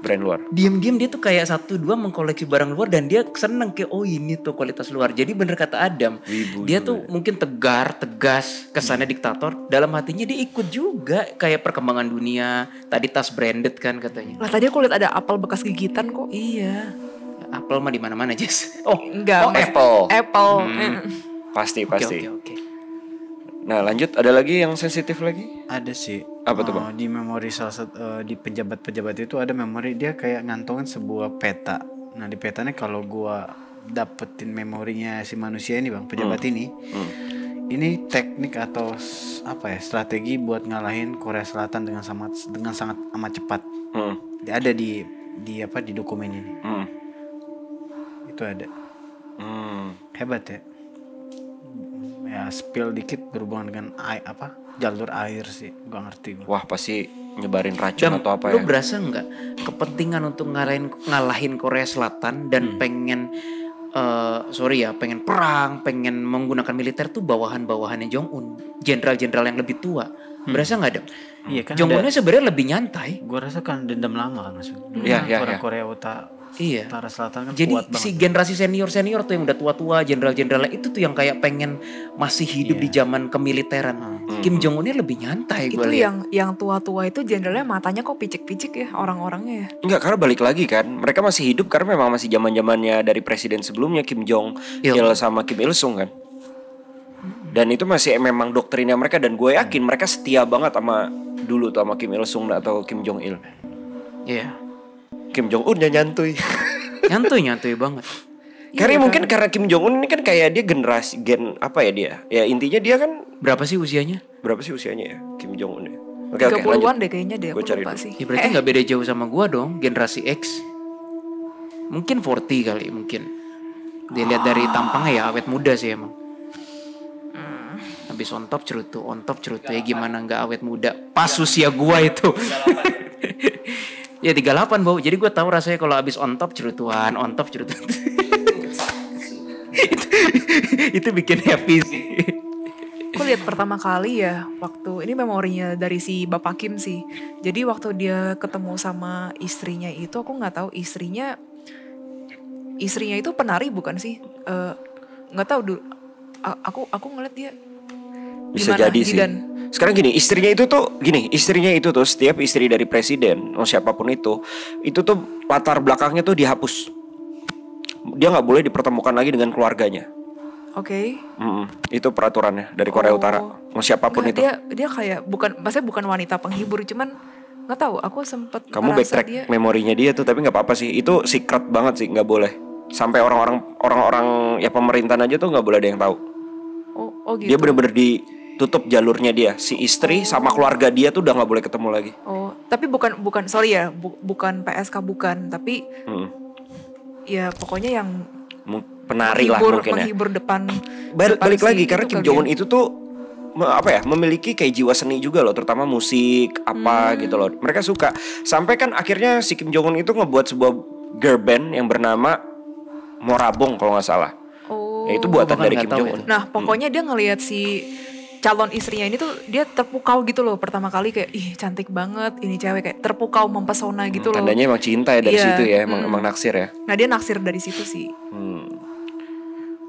Speaker 5: brand luar.
Speaker 4: Diam-diam dia tuh kayak 1-2 mengkoleksi barang luar dan dia seneng kayak oh ini tuh kualitas luar. Jadi bener kata Adam,
Speaker 5: Wibu
Speaker 4: dia
Speaker 5: juga
Speaker 4: tuh mungkin tegas, kesannya diktator. Dalam hatinya dia ikut juga kayak perkembangan dunia. Tadi tas branded kan katanya.
Speaker 2: Lah tadi aku lihat ada apel bekas gigitan kok.
Speaker 4: Iya, Apple mah di mana-mana Jess.
Speaker 2: Enggak.
Speaker 5: Apple.
Speaker 2: Mm.
Speaker 5: Pasti.
Speaker 4: Oke.
Speaker 5: Nah lanjut, ada lagi yang sensitif lagi?
Speaker 1: Ada sih.
Speaker 5: Apa tuh, Bang?
Speaker 1: Di memori di pejabat-pejabat itu ada memori dia kayak ngantongin sebuah peta. Nah di petanya kalau gua dapetin memorinya si manusia ini bang, pejabat ini teknik atau strategi buat ngalahin Korea Selatan dengan sangat amat cepat. Ada di dokumen ini. Itu ada. Hebat ya. Ya spill dikit berhubungan dengan jalur air sih, gak ngerti gua.
Speaker 5: Wah pasti nyebarin racun atau apa
Speaker 4: lu
Speaker 5: ya?
Speaker 4: berasa nggak kepentingan untuk ngalahin Korea Selatan dan pengen pengen perang, pengen menggunakan militer tuh bawahannya Jong Un, jenderal-jenderal yang lebih tua. Berasa nggak ada?
Speaker 1: Iya kan.
Speaker 4: Jong Unnya sebenarnya lebih nyantai.
Speaker 1: Gua rasa kan dendam lama kan maksudnya.
Speaker 5: Iya.
Speaker 1: Korea
Speaker 4: Iya.
Speaker 1: Utara Selatan kan
Speaker 4: Jadi
Speaker 1: kuat banget.
Speaker 4: si generasi senior tuh yang udah tua-tua, jenderal-jenderalnya itu tuh yang kayak pengen masih hidup di zaman kemiliteran. Kim Jong Unnya lebih nyantai
Speaker 2: Itu
Speaker 4: gue lihat.
Speaker 2: yang tua-tua itu jenderalnya matanya kok picik-picik ya orang-orangnya ya.
Speaker 5: Enggak, karena balik lagi kan, mereka masih hidup karena memang masih zaman-zamannya dari presiden sebelumnya Kim Jong Il sama Kim Il Sung kan. Dan itu masih memang doktrinnya mereka, dan gue yakin mereka setia banget sama dulu tuh sama Kim Il Sung atau Kim Jong Il.
Speaker 4: Iya.
Speaker 5: Kim Jong Un nyantuy.
Speaker 4: Nyantuy banget.
Speaker 5: Karena mungkin karena Kim Jong Un ini kan kayak dia gen apa ya dia? Ya intinya dia kan
Speaker 4: Berapa sih usianya?
Speaker 5: berapa sih usianya ya Kim Jong Un ya? Oke,
Speaker 2: 30-an
Speaker 5: lanjut.
Speaker 2: deh kayaknya deh,
Speaker 5: Gua
Speaker 2: aku
Speaker 5: cari
Speaker 2: lupa
Speaker 5: dulu.
Speaker 2: sih.
Speaker 4: Ya berarti nggak beda jauh sama gua dong, generasi X. Mungkin 40 kali mungkin. Dilihat dari tampangnya ya awet muda sih emang. Habis on top cerutu ya gimana nggak awet muda. Pas usia gua itu. Ya 38 bau. Jadi gua tahu rasanya kalau habis on top cerutuan. Itu bikin happy sih.
Speaker 2: Aku lihat pertama kali ya waktu ini memorinya dari si Bapak Kim sih. Jadi waktu dia ketemu sama istrinya itu aku nggak tahu istrinya itu penari bukan sih? Nggak tahu dulu. Aku ngeliat dia.
Speaker 5: Bisa
Speaker 2: Gimana,
Speaker 5: jadi sih.
Speaker 2: Zidan?
Speaker 5: Sekarang istrinya itu tuh setiap istri dari presiden, siapapun itu tuh latar belakangnya tuh dihapus. Dia nggak boleh dipertemukan lagi dengan keluarganya.
Speaker 2: Oke.
Speaker 5: Itu peraturannya dari Korea Utara. Mau siapapun itu.
Speaker 2: Dia kayak maksudnya bukan wanita penghibur, cuman nggak tahu. Aku sempet
Speaker 5: Kamu backtrack memorinya dia tuh, tapi nggak apa-apa sih. Itu secret banget sih, nggak boleh. Sampai orang-orang ya pemerintahan aja tuh nggak boleh ada yang tahu.
Speaker 2: Oh gitu.
Speaker 5: Dia bener-bener ditutup jalurnya dia. Si istri sama keluarga dia tuh udah nggak boleh ketemu lagi.
Speaker 2: Oh, tapi bukan sorry ya, bukan PSK bukan, tapi ya pokoknya yang
Speaker 5: penari lah mungkin ya.
Speaker 2: Menghibur depan
Speaker 5: Balik lagi karena Kim Jong Un
Speaker 2: ya.
Speaker 5: itu tuh memiliki kayak jiwa seni juga loh, terutama musik gitu loh. Mereka suka. Sampai kan akhirnya si Kim Jong Un itu ngebuat sebuah girl band yang bernama Morabong kalau nggak salah.
Speaker 2: Oh.
Speaker 5: Ya, itu buatan dari Kim
Speaker 4: tahu
Speaker 5: Jong Un.
Speaker 2: Nah, pokoknya dia ngelihat si calon istrinya ini tuh dia terpukau gitu loh pertama kali kayak ih cantik banget ini cewek, kayak terpukau mempesona gitu loh.
Speaker 5: Tandanya emang cinta ya dari
Speaker 2: Iya.
Speaker 5: situ ya, emang naksir ya.
Speaker 2: Nah, dia naksir dari situ sih.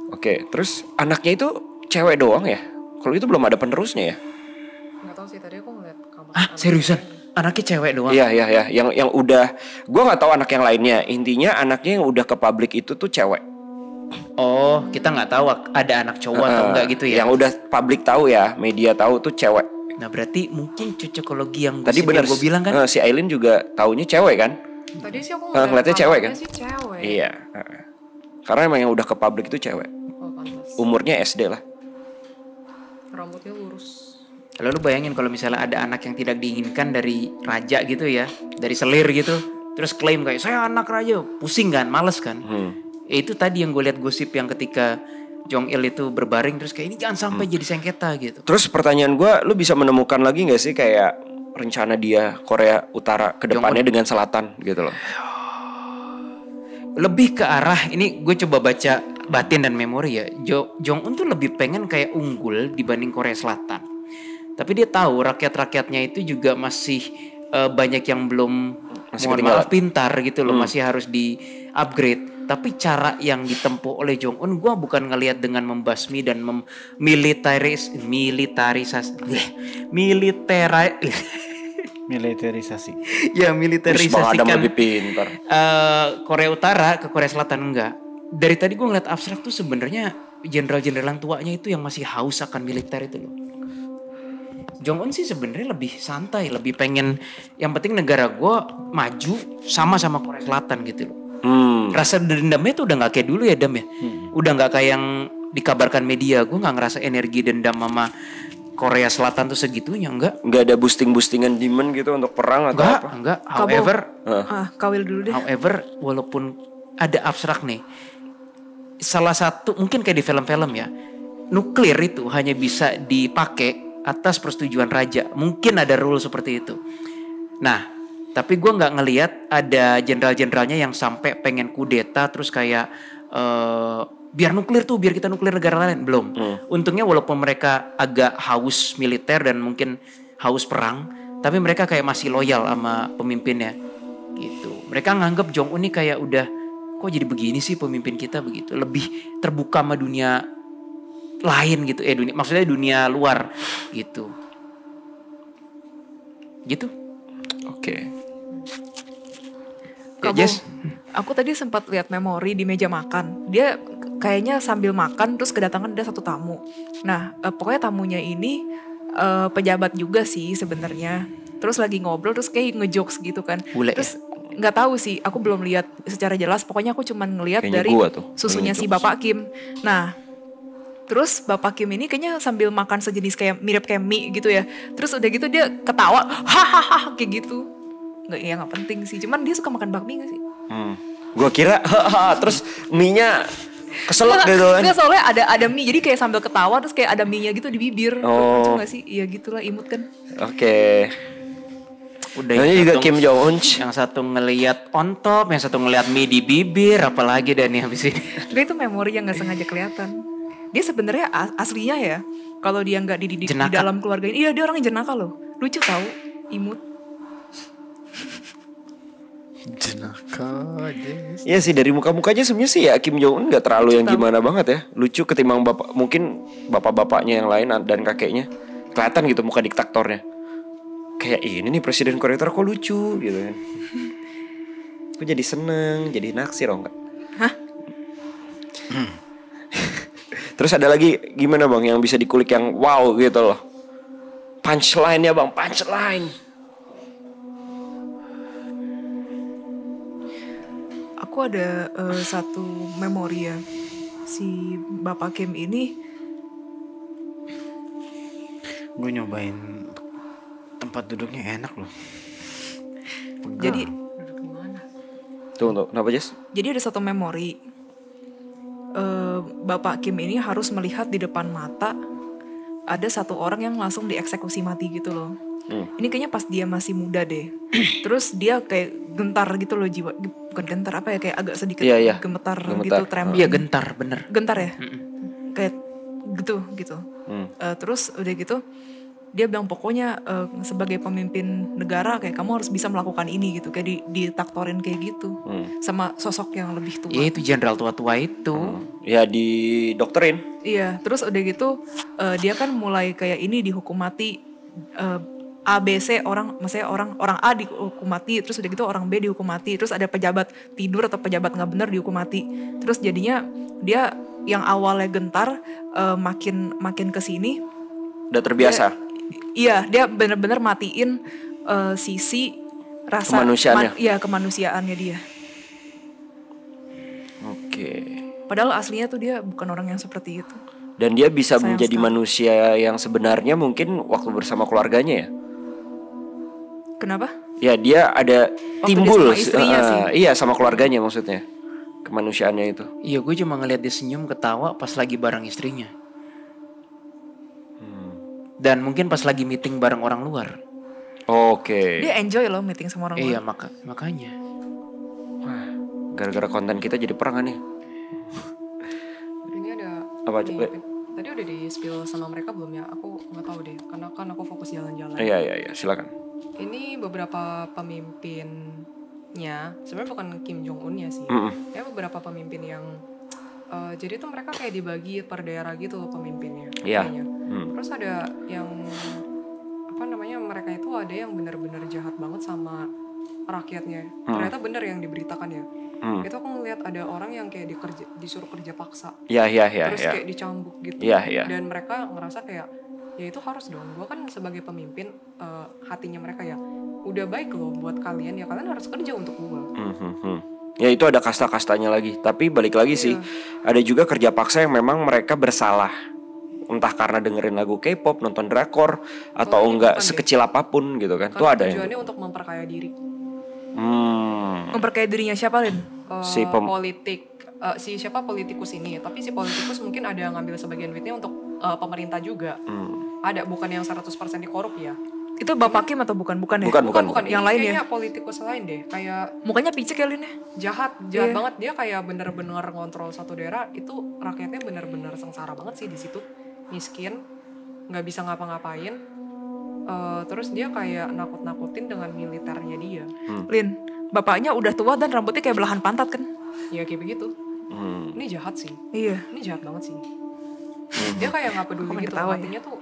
Speaker 5: Oke, terus anaknya itu cewek doang ya? Kalau itu belum ada penerusnya ya?
Speaker 3: Nggak tahu sih, tadi aku ngeliat kamar.
Speaker 4: Seriusan? Anaknya cewek doang?
Speaker 5: Iya, yang udah, gua nggak tahu anak yang lainnya. Intinya anaknya yang udah ke publik itu tuh cewek.
Speaker 4: Oh, kita nggak tahu ada anak cowok atau enggak gitu ya?
Speaker 5: Yang udah publik tahu ya, media tahu tuh cewek.
Speaker 4: Nah berarti mungkin cocokologi yang
Speaker 5: Tadi benar
Speaker 4: gue bilang kan?
Speaker 5: Si Aileen juga taunya cewek kan?
Speaker 3: Tadi sih aku
Speaker 5: ngeliatnya cewek kan?
Speaker 3: sih cewek.
Speaker 5: Iya. Karena emang yang udah ke publik itu cewek.
Speaker 3: Oh, pantas.
Speaker 5: Umurnya SD lah.
Speaker 3: Rambutnya lurus.
Speaker 4: Lalu lu bayangin kalau misalnya ada anak yang tidak diinginkan dari raja gitu ya, dari selir gitu, terus klaim kayak saya anak raja, pusing kan, males kan? Ya, itu tadi yang gue lihat gosip yang ketika Jong Il itu berbaring terus kayak ini jangan sampai jadi sengketa gitu.
Speaker 5: Terus pertanyaan gue, lu bisa menemukan lagi nggak sih kayak rencana dia Korea Utara ke depannya dengan Selatan gitu loh?
Speaker 4: Lebih ke arah ini gue coba baca batin dan memori ya. Jong Un tuh lebih pengen kayak unggul dibanding Korea Selatan. Tapi dia tahu rakyat-rakyatnya itu juga masih banyak yang belum mohon maaf pintar gitu loh, masih harus di upgrade. Tapi cara yang ditempuh oleh Jong Un, gue bukan ngelihat dengan membasmi dan
Speaker 1: Militerisasi.
Speaker 4: Ya militerisasikan
Speaker 5: lebih pintar.
Speaker 4: Korea Utara ke Korea Selatan, enggak. Dari tadi gue ngeliat abstrak tuh sebenarnya jenderal-jenderal yang tuanya itu yang masih haus akan militer itu loh. Jong Un sih sebenarnya lebih santai, lebih pengen yang penting negara gue maju sama Korea Selatan gitu loh. Rasa dendamnya tuh udah nggak kayak dulu ya Dam ya. Udah nggak kayak yang dikabarkan media. Gue nggak ngerasa energi dendam sama Korea Selatan tuh segitunya, enggak
Speaker 5: ada boostingan demand gitu untuk perang atau apa?
Speaker 4: Enggak. However,
Speaker 2: Kawil dulu deh.
Speaker 4: However, walaupun ada abstrak nih, salah satu mungkin kayak di film-film ya, nuklir itu hanya bisa dipakai atas persetujuan raja. Mungkin ada rule seperti itu. Nah, tapi gue nggak ngelihat ada jenderal-jenderalnya yang sampai pengen kudeta terus kayak biar kita nuklir negara lain. Belum. Untungnya walaupun mereka agak haus militer dan mungkin haus perang, tapi mereka kayak masih loyal sama pemimpinnya gitu. Mereka nganggap Jong Un ini kayak udah kok jadi begini sih pemimpin kita begitu, lebih terbuka sama dunia lain gitu, maksudnya dunia luar gitu.
Speaker 5: Oke.
Speaker 4: Ya, Jess.
Speaker 2: Aku tadi sempat lihat memori di meja makan. Dia kayaknya sambil makan terus kedatangan ada satu tamu. Nah, pokoknya tamunya ini pejabat juga sih sebenarnya. Terus lagi ngobrol terus kayak ngejokes gitu kan.
Speaker 4: Bule,
Speaker 2: terus nggak tahu sih, aku belum lihat secara jelas. Pokoknya aku cuman ngelihat dari susunya si Bapak Kim. Nah, terus Bapak Kim ini kayaknya sambil makan sejenis kayak mirip kayak mie gitu ya. Terus udah gitu dia ketawa, hahaha kayak gitu. Nggak penting sih. Cuman dia suka makan bakmi nggak sih?
Speaker 5: Gua kira, terus mie-nya keselak gitu kan?
Speaker 2: Nggak, soalnya ada mie. Jadi kayak sambil ketawa terus kayak ada mie-nya gitu di bibir. Lucu nggak sih? Iya gitulah, imut kan.
Speaker 5: Oke.
Speaker 4: Udah
Speaker 5: ini juga Kim Jong Un.
Speaker 4: Yang satu ngelihat on top, yang satu ngelihat mie di bibir, apalagi dan nih habis ini.
Speaker 2: Dia itu memori yang nggak sengaja kelihatan. Dia sebenarnya aslinya ya, kalau dia nggak dididik jenaka di dalam keluarga ini, iya dia orangnya jenaka loh. Lucu tahu, imut.
Speaker 1: Jenaka aja.
Speaker 5: Iya sih, dari muka-mukanya sebenarnya sih ya Kim Jong Un nggak terlalu yang gimana banget ya. Lucu ketimbang mungkin bapak-bapaknya yang lain dan kakeknya. Kelihatan gitu muka diktatornya. Kayak ini nih presiden Korea Utara kok lucu gitu kan. Aku jadi seneng, jadi naksir enggak?
Speaker 2: Hah?
Speaker 5: Terus ada lagi gimana bang yang bisa dikulik yang wow gitu loh. Punchline ya bang, punchline.
Speaker 2: Aku ada satu memori ya. Si Bapak Kim ini,
Speaker 1: gue nyobain tempat duduknya enak loh. Pegang.
Speaker 2: Jadi
Speaker 5: Tunggu, kenapa Jess?
Speaker 2: Jadi ada satu memori. Bapak Kim ini harus melihat di depan mata ada satu orang yang langsung dieksekusi mati gitu loh. Ini kayaknya pas dia masih muda deh. Terus dia kayak gentar gitu loh jiwa. Bukan gentar apa ya, kayak agak sedikit gemetar gitu, tremor.
Speaker 4: Iya gentar, bener.
Speaker 2: Gentar ya? Kayak gitu. Terus udah gitu dia bilang pokoknya sebagai pemimpin negara kayak kamu harus bisa melakukan ini gitu. Kayak ditaktorin kayak gitu. Sama sosok yang lebih tua.
Speaker 4: Iya itu jenderal tua-tua itu.
Speaker 5: Ya didokterin.
Speaker 2: Iya, terus udah gitu dia kan mulai kayak ini dihukum mati. ABC maksudnya orang A dihukum mati, terus udah gitu orang B dihukum mati, terus ada pejabat tidur atau pejabat nggak benar dihukum mati, terus jadinya dia yang awalnya gentar makin kesini
Speaker 5: udah terbiasa.
Speaker 2: Dia benar-benar matiin sisi rasa
Speaker 5: kemanusiaannya.
Speaker 2: Kemanusiaannya dia.
Speaker 5: Oke.
Speaker 2: Padahal aslinya tuh dia bukan orang yang seperti itu.
Speaker 5: Dan dia bisa
Speaker 2: Sayang
Speaker 5: menjadi
Speaker 2: sekali.
Speaker 5: manusia yang sebenarnya mungkin waktu bersama keluarganya ya.
Speaker 2: Kenapa?
Speaker 5: Ya dia ada
Speaker 2: Waktu
Speaker 5: timbul
Speaker 2: dia sama istrinya sih.
Speaker 5: Iya sama keluarganya maksudnya. Kemanusiaannya itu.
Speaker 4: Iya gue cuma ngeliat dia senyum ketawa pas lagi bareng istrinya. Dan mungkin pas lagi meeting bareng orang luar.
Speaker 5: Oke.
Speaker 2: Dia enjoy loh meeting sama orang
Speaker 4: Iya
Speaker 2: luar.
Speaker 4: makanya.
Speaker 5: Wah, gara-gara konten kita jadi perang nih.
Speaker 3: Ini ada
Speaker 5: Apa
Speaker 3: nih,
Speaker 5: coba?
Speaker 3: Tadi udah di spill sama mereka belum ya? Aku nggak tahu deh, karena kan aku fokus jalan-jalan.
Speaker 5: Iya, silakan.
Speaker 3: Ini beberapa pemimpinnya, sebenarnya bukan Kim Jong Un ya sih. Ya beberapa pemimpin yang jadi tuh mereka kayak dibagi per daerah gitu loh pemimpinnya.
Speaker 5: Iya.
Speaker 3: Kayaknya. Terus ada yang apa namanya, mereka itu ada yang benar-benar jahat banget sama rakyatnya. Ternyata benar yang diberitakan ya. Itu aku ngeliat ada orang yang kayak disuruh kerja paksa.
Speaker 5: Iya.
Speaker 3: Terus kayak dicambuk gitu.
Speaker 5: Iya.
Speaker 3: Dan mereka ngerasa kayak ya itu harus dong. Gue kan sebagai pemimpin, hatinya mereka ya udah baik loh buat kalian, ya kalian harus kerja untuk gue.
Speaker 5: Ya itu ada kasta-kastanya lagi. Tapi balik lagi sih, ada juga kerja paksa yang memang mereka bersalah. Entah karena dengerin lagu K-pop, nonton drakor, atau enggak sekecil apapun gitu kan. Itu ada yang
Speaker 3: tujuannya untuk memperkaya diri.
Speaker 2: Memperkaya dirinya siapa, Lin?
Speaker 3: Siapa politikus ini. Tapi si politikus mungkin ada yang ngambil sebagian duitnya untuk pemerintah juga. Ada, bukan yang 100% dikorup ya.
Speaker 2: Itu Bapak Kim atau bukan? Bukan ya?
Speaker 3: Bukan.
Speaker 2: Yang lain ya?
Speaker 3: Kayaknya politikus lain deh. Kayak
Speaker 2: mukanya picik ya, Lin ya?
Speaker 3: jahat banget. Dia kayak bener-bener ngontrol satu daerah. Itu rakyatnya bener-bener sengsara banget sih di situ. Miskin, nggak bisa ngapa-ngapain. Terus dia kayak nakut-nakutin dengan militernya dia.
Speaker 2: Lin, bapaknya udah tua dan rambutnya kayak belahan pantat kan?
Speaker 3: Ya kayak begitu. Ini jahat sih.
Speaker 2: Iya.
Speaker 3: Ini jahat banget sih. Dia kayak nggak peduli gitu. Hatinya tuh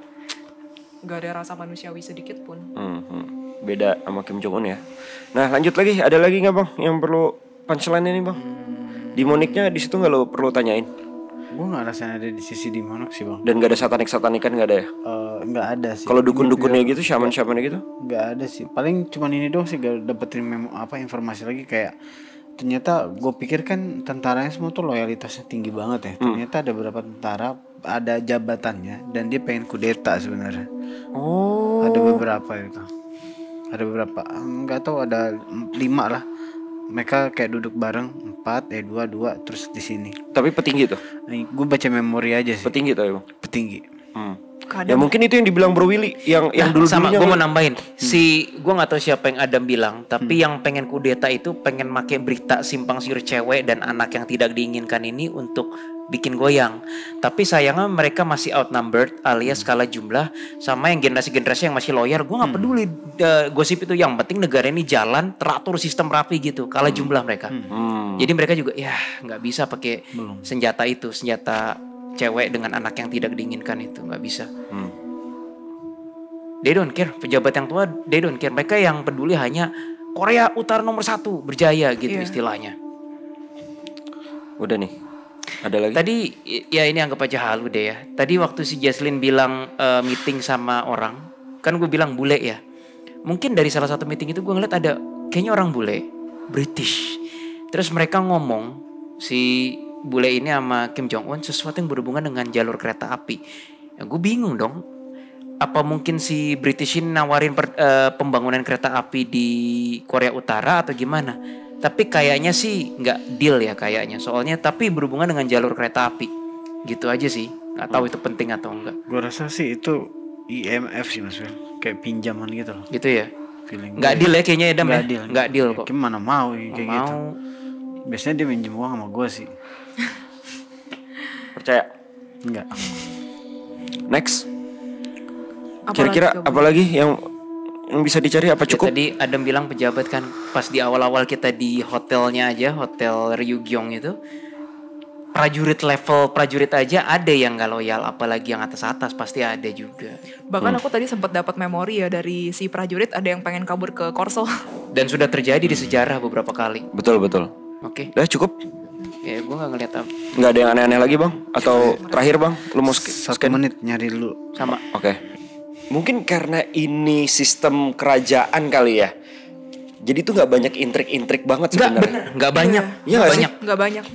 Speaker 3: nggak ada rasa manusiawi sedikit pun.
Speaker 5: Beda sama Kim Jong Un ya. Nah lanjut lagi, ada lagi nggak bang yang perlu punchline ini bang? Demoniknya di situ nggak lo perlu tanyain?
Speaker 1: Gue nggak rasain ada di sisi demonik sih bang.
Speaker 5: Dan nggak ada satanik-satanikan nggak ada ya?
Speaker 1: Nggak ada sih.
Speaker 5: Kalau dukun-dukunnya gitu, shaman-shamannya gitu?
Speaker 1: Nggak ada sih. Paling cuman ini doang sih, gak dapetin informasi lagi kayak ternyata gue pikir kan tentaranya semua tuh loyalitasnya tinggi banget ya. Ternyata ada beberapa tentara ada jabatannya dan dia pengen kudeta sebenarnya.
Speaker 5: Oh.
Speaker 1: Ada beberapa itu. Ada beberapa, nggak tahu ada 5 lah. Mereka kayak duduk bareng 4, 2 terus di sini.
Speaker 5: Tapi petinggi tuh.
Speaker 1: Nih, gue baca memori aja sih.
Speaker 5: Petinggi tuh emang.
Speaker 1: Petinggi.
Speaker 5: Ya mungkin itu yang dibilang Bro Willy yang dulu
Speaker 4: sama gue mau nambahin gue nggak tahu siapa yang Adam bilang, tapi yang pengen kudeta itu pengen make berita simpang siur cewek dan anak yang tidak diinginkan ini untuk bikin goyang. Tapi sayangnya mereka masih outnumbered alias kalah jumlah sama yang generasi-generasi yang masih loyal. Gue nggak peduli gosip itu, yang penting negara ini jalan teratur, sistem rapi gitu. Kalah jumlah mereka. Jadi mereka juga ya nggak bisa pakai senjata cewek dengan anak yang tidak diinginkan itu, nggak bisa. They don't care, pejabat yang tua they don't care. Mereka yang peduli hanya Korea Utara nomor 1 berjaya gitu istilahnya.
Speaker 5: Udah nih, ada lagi?
Speaker 4: Tadi ya ini anggap aja halu deh ya. Tadi waktu si Jaslyn bilang meeting sama orang, kan gue bilang bule ya. Mungkin dari salah satu meeting itu gue ngeliat ada kayaknya orang bule British. Terus mereka ngomong si bule ini sama Kim Jong Un sesuatu yang berhubungan dengan jalur kereta api. Ya, gue bingung dong. Apa mungkin si British ini nawarin pembangunan kereta api di Korea Utara atau gimana? Tapi kayaknya sih nggak deal ya kayaknya. Soalnya tapi berhubungan dengan jalur kereta api. Gitu aja sih. Nggak tahu itu penting atau enggak.
Speaker 1: Gue rasa sih itu IMF sih Mas Wil. Kayak pinjaman gitu loh.
Speaker 4: Gitu ya.
Speaker 1: Nggak
Speaker 4: deal ya kayaknya Edam ya.
Speaker 1: Nggak
Speaker 4: deal kok.
Speaker 1: Gimana mau kayak gitu. Biasanya dia minjem uang sama gue sih.
Speaker 5: Percaya?
Speaker 1: Enggak.
Speaker 5: Next. Kira-kira apalagi yang bisa dicari, apa cukup?
Speaker 4: Ya, tadi Adam bilang pejabat kan pas di awal-awal kita di hotelnya aja, Hotel Ryugyong itu. Prajurit aja ada yang gak loyal, apalagi yang atas-atas pasti ada juga.
Speaker 2: Bahkan aku tadi sempat dapat memori ya dari si prajurit, ada yang pengen kabur ke Korso.
Speaker 4: Dan sudah terjadi di sejarah beberapa kali.
Speaker 5: Betul.
Speaker 4: Oke.
Speaker 5: Udah cukup?
Speaker 4: Ya gue gak ngeliat apa.
Speaker 5: Gak ada yang aneh-aneh lagi bang? Atau terakhir bang, lu mau
Speaker 1: 1 menit nyari dulu.
Speaker 4: Sama.
Speaker 5: Oke. Mungkin karena ini sistem kerajaan kali ya. Jadi tuh gak banyak intrik-intrik banget sebenarnya.
Speaker 4: Gak banyak.
Speaker 5: Iya gak sih?
Speaker 2: Gak banyak.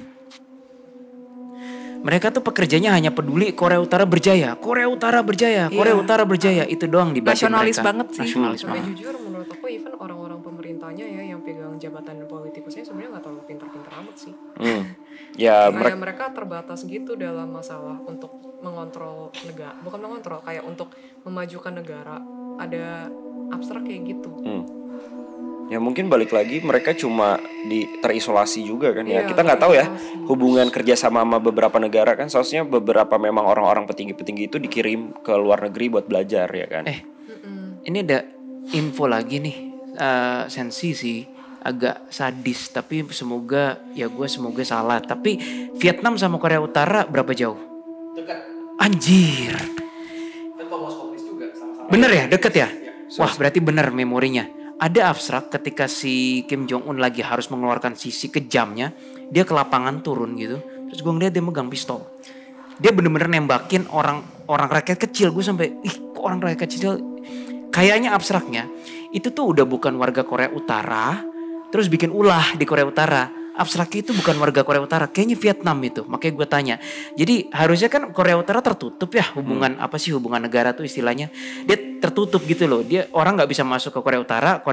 Speaker 4: Mereka tuh pekerjanya hanya peduli Korea Utara berjaya. Korea Utara berjaya. Itu doang di batin
Speaker 2: nasionalis
Speaker 4: mereka.
Speaker 2: banget sih.
Speaker 4: Nasionalis
Speaker 3: Tapi
Speaker 4: banget.
Speaker 3: jujur menurut aku even orang-orang pemerintahnya ya yang pegang jabatan politikusnya sebenarnya nggak terlalu pintar-pintar amat sih.
Speaker 5: Ya
Speaker 3: Kayak mereka terbatas gitu dalam masalah untuk mengontrol negara, bukan mengontrol, kayak untuk memajukan negara. Ada abstrak kayak gitu.
Speaker 5: Ya mungkin balik lagi mereka cuma terisolasi juga kan ya.
Speaker 3: Iya,
Speaker 5: Kita nggak tahu ya
Speaker 3: terisolasi.
Speaker 5: hubungan kerjasama sama beberapa negara kan. Seharusnya beberapa memang orang-orang petinggi-petinggi itu dikirim ke luar negeri buat belajar ya kan.
Speaker 4: Ini ada info lagi nih, sensi sih, agak sadis, tapi semoga salah. Tapi Vietnam sama Korea Utara berapa jauh? Dekat. Anjir. Bener ya, deket ya? Wah, berarti bener memorinya. Ada abstrak ketika si Kim Jong Un lagi harus mengeluarkan sisi kejamnya, dia ke lapangan turun gitu. Terus gue ngeliat dia megang pistol. Dia bener-bener nembakin orang rakyat kecil. Gue sampai, kok orang rakyat kecil. Kayaknya abstraknya itu tuh udah bukan warga Korea Utara, terus bikin ulah di Korea Utara. Abstraknya itu bukan warga Korea Utara, kayaknya Vietnam itu. Makanya gue tanya. Jadi harusnya kan Korea Utara tertutup ya hubungan hubungan negara tuh istilahnya. Dia tertutup gitu loh. Dia orang nggak bisa masuk ke Korea Utara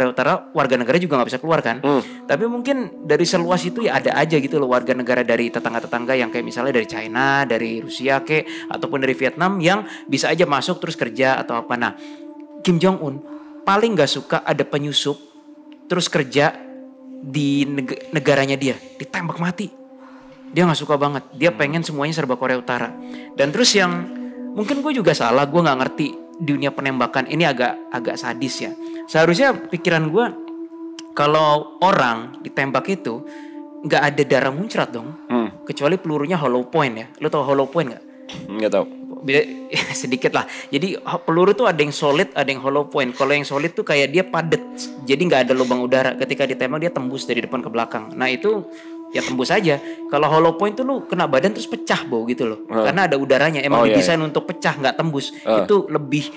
Speaker 4: warga negara juga nggak bisa keluar kan. Tapi mungkin dari seluas itu ya ada aja gitu loh warga negara dari tetangga-tetangga yang kayak misalnya dari China, dari Rusia ataupun dari Vietnam yang bisa aja masuk terus kerja atau apa. Nah, Kim Jong Un paling nggak suka ada penyusup terus kerja di negaranya dia, ditembak mati. Dia nggak suka banget. Dia pengen semuanya serba Korea Utara. Dan terus yang mungkin gue juga salah, gue nggak ngerti dunia penembakan ini agak sadis ya. Seharusnya pikiran gue kalau orang ditembak itu nggak ada darah muncrat dong, kecuali pelurunya hollow point ya. Lo tau hollow point nggak?
Speaker 5: Nggak tahu.
Speaker 4: Sedikit lah. Jadi peluru tuh ada yang solid, ada yang hollow point. Kalau yang solid tuh kayak dia padat, jadi nggak ada lubang udara. Ketika ditembak dia tembus dari depan ke belakang. Nah itu ya tembus aja. Kalau hollow point tuh lu kena badan terus pecah gitu loh. Karena ada udaranya. Emang didesain untuk pecah, nggak tembus. Itu lebih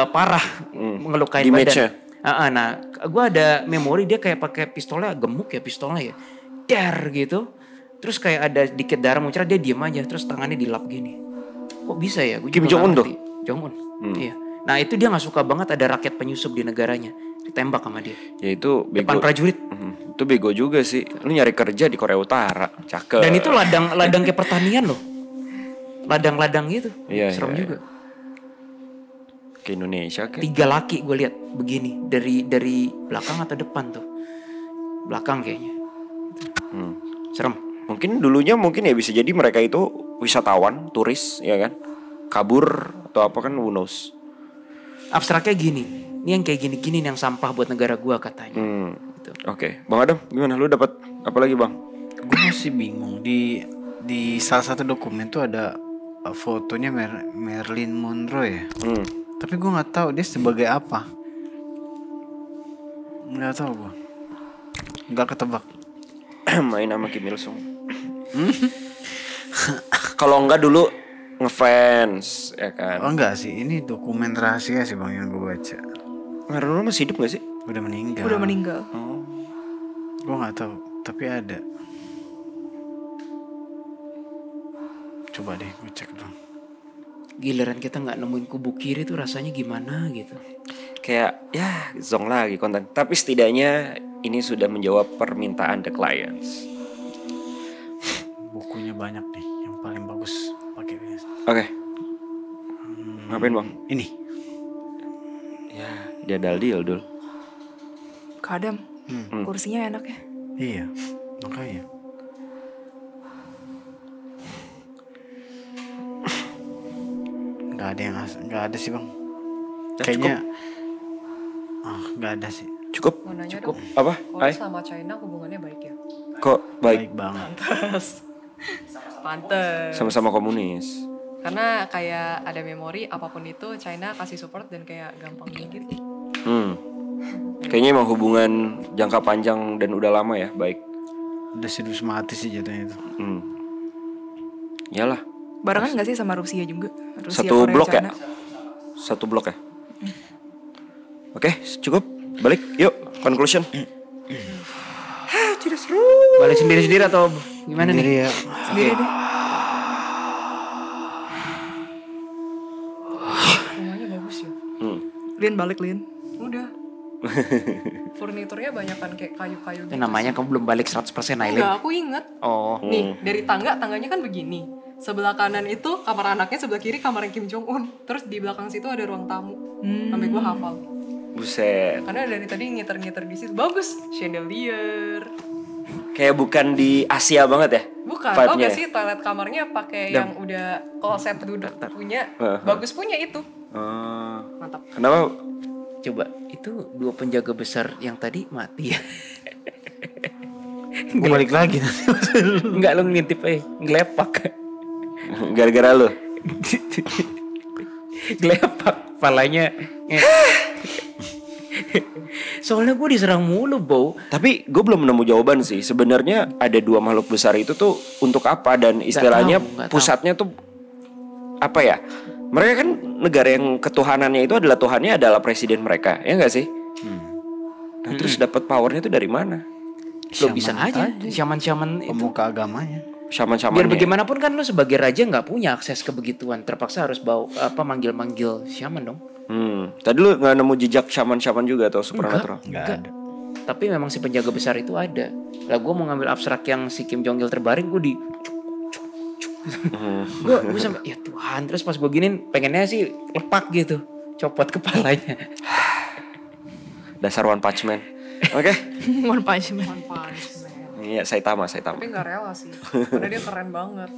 Speaker 4: parah ngelukain badan. Nah, gue ada memori dia kayak pakai pistolnya gemuk ya pistolnya ya, dar gitu. Terus kayak ada dikit darah muncrat, dia diem aja. Terus tangannya dilap gini. Kok bisa ya?
Speaker 5: Kim Jong Un tuh?
Speaker 4: Jong Un. Iya. Nah itu dia gak suka banget ada rakyat penyusup di negaranya. Ditembak sama dia.
Speaker 5: Ya itu bego.
Speaker 4: Depan prajurit.
Speaker 5: Itu bego juga sih. Lu nyari kerja di Korea Utara. Cakep.
Speaker 4: Dan itu ladang kayak pertanian loh. Ladang-ladang gitu.
Speaker 5: Iya,
Speaker 4: serem juga.
Speaker 5: Ke Indonesia kan?
Speaker 4: 3 laki gue lihat begini. Dari belakang atau depan tuh. Belakang kayaknya. Serem.
Speaker 5: Mungkin dulunya ya bisa jadi mereka itu wisatawan, turis, ya kan? Kabur atau apa kan, who knows.
Speaker 4: Abstraknya gini, ini yang kayak gini-gini yang sampah buat negara gua katanya. Gitu.
Speaker 5: Oke. Bang Adam, gimana? Lu dapat apa lagi bang?
Speaker 1: Gue masih bingung di salah satu dokumen tuh ada fotonya Marilyn Monroe ya. Tapi gue nggak tahu dia sebagai apa. Nggak tahu gue. Nggak ketebak.
Speaker 5: Main sama Kim Il Sung. Kalau enggak dulu ngefans ya kan.
Speaker 1: Oh enggak sih, ini dokumen rahasia sih bang yang gue baca.
Speaker 5: Marilyn Monroe masih hidup gak sih?
Speaker 1: Udah meninggal.
Speaker 2: Udah meninggal.
Speaker 1: Gue nggak tahu, tapi ada. Coba deh gue cek dong.
Speaker 4: Giliran kita nggak nemuin kubu kiri tuh rasanya gimana gitu.
Speaker 5: Kayak ya zong lagi konten. Tapi setidaknya ini sudah menjawab permintaan the clients.
Speaker 1: Bukunya banyak nih, yang paling bagus pakai ini.
Speaker 5: Oke. Ngapain bang?
Speaker 1: Ini.
Speaker 5: Ya dia dalil dul.
Speaker 2: Kadam, kursinya enak ya.
Speaker 1: Iya, makanya. Nggak ada sih bang.
Speaker 5: Ya,
Speaker 1: Kayaknya nggak ada sih.
Speaker 5: Cukup?
Speaker 3: Mau nanya
Speaker 5: Cukup?
Speaker 3: dong,
Speaker 5: Apa?
Speaker 3: Korea sama China hubungannya baik ya?
Speaker 5: Kok baik?
Speaker 1: banget.
Speaker 3: Pantes.
Speaker 5: Sama-sama komunis.
Speaker 3: Karena kayak ada memori apapun itu China kasih support dan kayak gampang gitu.
Speaker 5: Kayaknya emang hubungan jangka panjang dan udah lama ya, baik.
Speaker 1: Udah serius mati sih jatuhnya itu.
Speaker 5: Iyalah.
Speaker 2: Barengan gak sih sama Rusia juga? Rusia,
Speaker 5: Satu
Speaker 2: Korea,
Speaker 5: blok
Speaker 2: China.
Speaker 5: ya? Satu blok ya? Oke, cukup. Balik, yuk. Conclusion. Tidak seru.
Speaker 4: Balik sendiri-sendiri atau gimana
Speaker 1: Sendiri
Speaker 4: nih?
Speaker 1: ya.
Speaker 2: Sendiri deh.
Speaker 3: Rumahnya bagus ya.
Speaker 2: Lin balik Lin.
Speaker 3: Udah. Furniturnya banyakan kayak kayu-kayu
Speaker 4: Itu
Speaker 3: gitu.
Speaker 4: namanya kamu belum balik 100% Aileen.
Speaker 3: Enggak, aku inget.
Speaker 4: Oh.
Speaker 3: Nih, dari tangganya kan begini. Sebelah kanan itu kamar anaknya, sebelah kiri kamar Kim Jong Un. Terus di belakang situ ada ruang tamu. Sampai gue hafal.
Speaker 5: Buset.
Speaker 3: Karena dari tadi ngiter-ngiter di situ bagus, chandelier.
Speaker 5: Kayak bukan di Asia banget ya?
Speaker 3: Bukan,
Speaker 5: vibe-nya
Speaker 3: gak sih toilet kamarnya pakai yang udah kloset duduk punya, bagus punya itu. Mantap.
Speaker 5: Kenapa?
Speaker 4: Coba itu 2 penjaga besar yang tadi mati ya.
Speaker 1: Gue balik lagi nanti.
Speaker 4: Enggak, lo ngintip aja, ngelepak.
Speaker 5: Gara-gara lu.
Speaker 4: Ngelepak palanya. Soalnya gue diserang mulu, Bo.
Speaker 5: Tapi gue belum nemu jawaban sih. Sebenarnya ada 2 makhluk besar itu tuh untuk apa, dan istilahnya
Speaker 4: Nggak tahu.
Speaker 5: pusatnya tuh apa ya? Mereka kan negara yang ketuhanannya itu adalah Tuhannya adalah presiden mereka, ya nggak sih? Nah, terus dapat powernya itu dari mana?
Speaker 4: Lo bisa aja syaman-syaman itu.
Speaker 1: Pemuka agamanya.
Speaker 4: Biar
Speaker 5: Syaman-syamannya.
Speaker 4: bagaimanapun kan lo sebagai raja nggak punya akses ke begituan, terpaksa harus bawa manggil-manggil syaman dong.
Speaker 5: Tadi lu nggak nemu jejak syaman-syaman juga atau supernatural?
Speaker 1: Enggak ada.
Speaker 4: Tapi memang si penjaga besar itu ada. Lah gue mau ngambil abstrak yang si Kim Jong Il terbaring, gue di gue sampai ya Tuhan, terus pas gue giniin pengennya sih lepak gitu, copot kepalanya.
Speaker 5: Dasar One Punch Man. Oke.
Speaker 2: One Punch Man.
Speaker 3: One Punch Man.
Speaker 5: Iya, Saitama.
Speaker 3: Tapi gak rela sih, karena dia keren banget.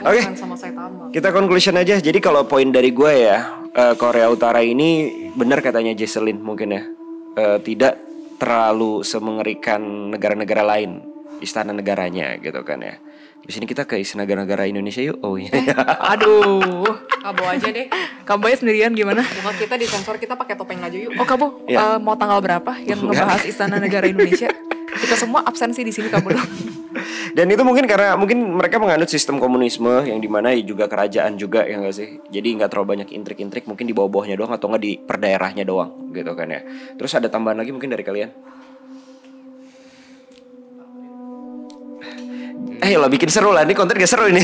Speaker 5: Oke.
Speaker 3: Keren sama Saitama.
Speaker 5: Kita conclusion aja. Jadi kalau poin dari gue ya, Korea Utara ini benar katanya Jesselyn mungkin ya, tidak terlalu semengerikan negara-negara lain, istana negaranya gitu kan ya. Di sini kita ke istana negara Indonesia yuk. Oh iya.
Speaker 2: Aduh.
Speaker 3: Kabo aja deh.
Speaker 2: Kaboy sendirian gimana?
Speaker 3: Bukan kita disensor, kita pakai topeng aja yuk.
Speaker 2: Oh Kabo,
Speaker 5: Ya.
Speaker 2: mau tanggal berapa yang ngebahas Istana Negara Indonesia? Kita semua absen sih di sini Kabo.
Speaker 5: Dan itu mungkin karena mereka menganut sistem komunisme yang dimana juga kerajaan juga, ya nggak sih. Jadi nggak terlalu banyak intrik-intrik, mungkin di bawah-bawahnya doang atau nggak di per daerahnya doang gitu kan ya. Terus ada tambahan lagi mungkin dari kalian? Ayo lah bikin seru lah, ini konten gak seru ini.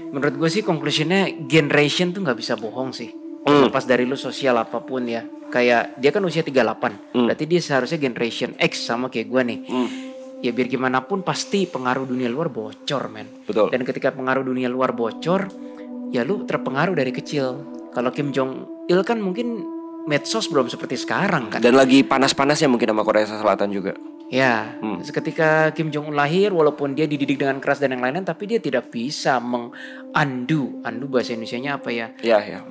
Speaker 4: Menurut gue sih conclusionnya generation tuh nggak bisa bohong sih. Lepas dari lu sosial apapun ya. Kayak dia kan usia 38. Berarti dia seharusnya generation X sama kayak gue nih. Ya biar gimana pun pasti pengaruh dunia luar bocor, men.
Speaker 5: Betul.
Speaker 4: Dan ketika pengaruh dunia luar bocor, ya lu terpengaruh dari kecil. Kalau Kim Jong Il kan mungkin medsos belum seperti sekarang kan.
Speaker 5: Dan lagi panas-panasnya mungkin sama Korea Selatan juga.
Speaker 4: Ya, ketika Kim Jong Un lahir, walaupun dia dididik dengan keras dan yang lain-lain, tapi dia tidak bisa undo bahasa Indonesianya apa ya?
Speaker 5: Ya,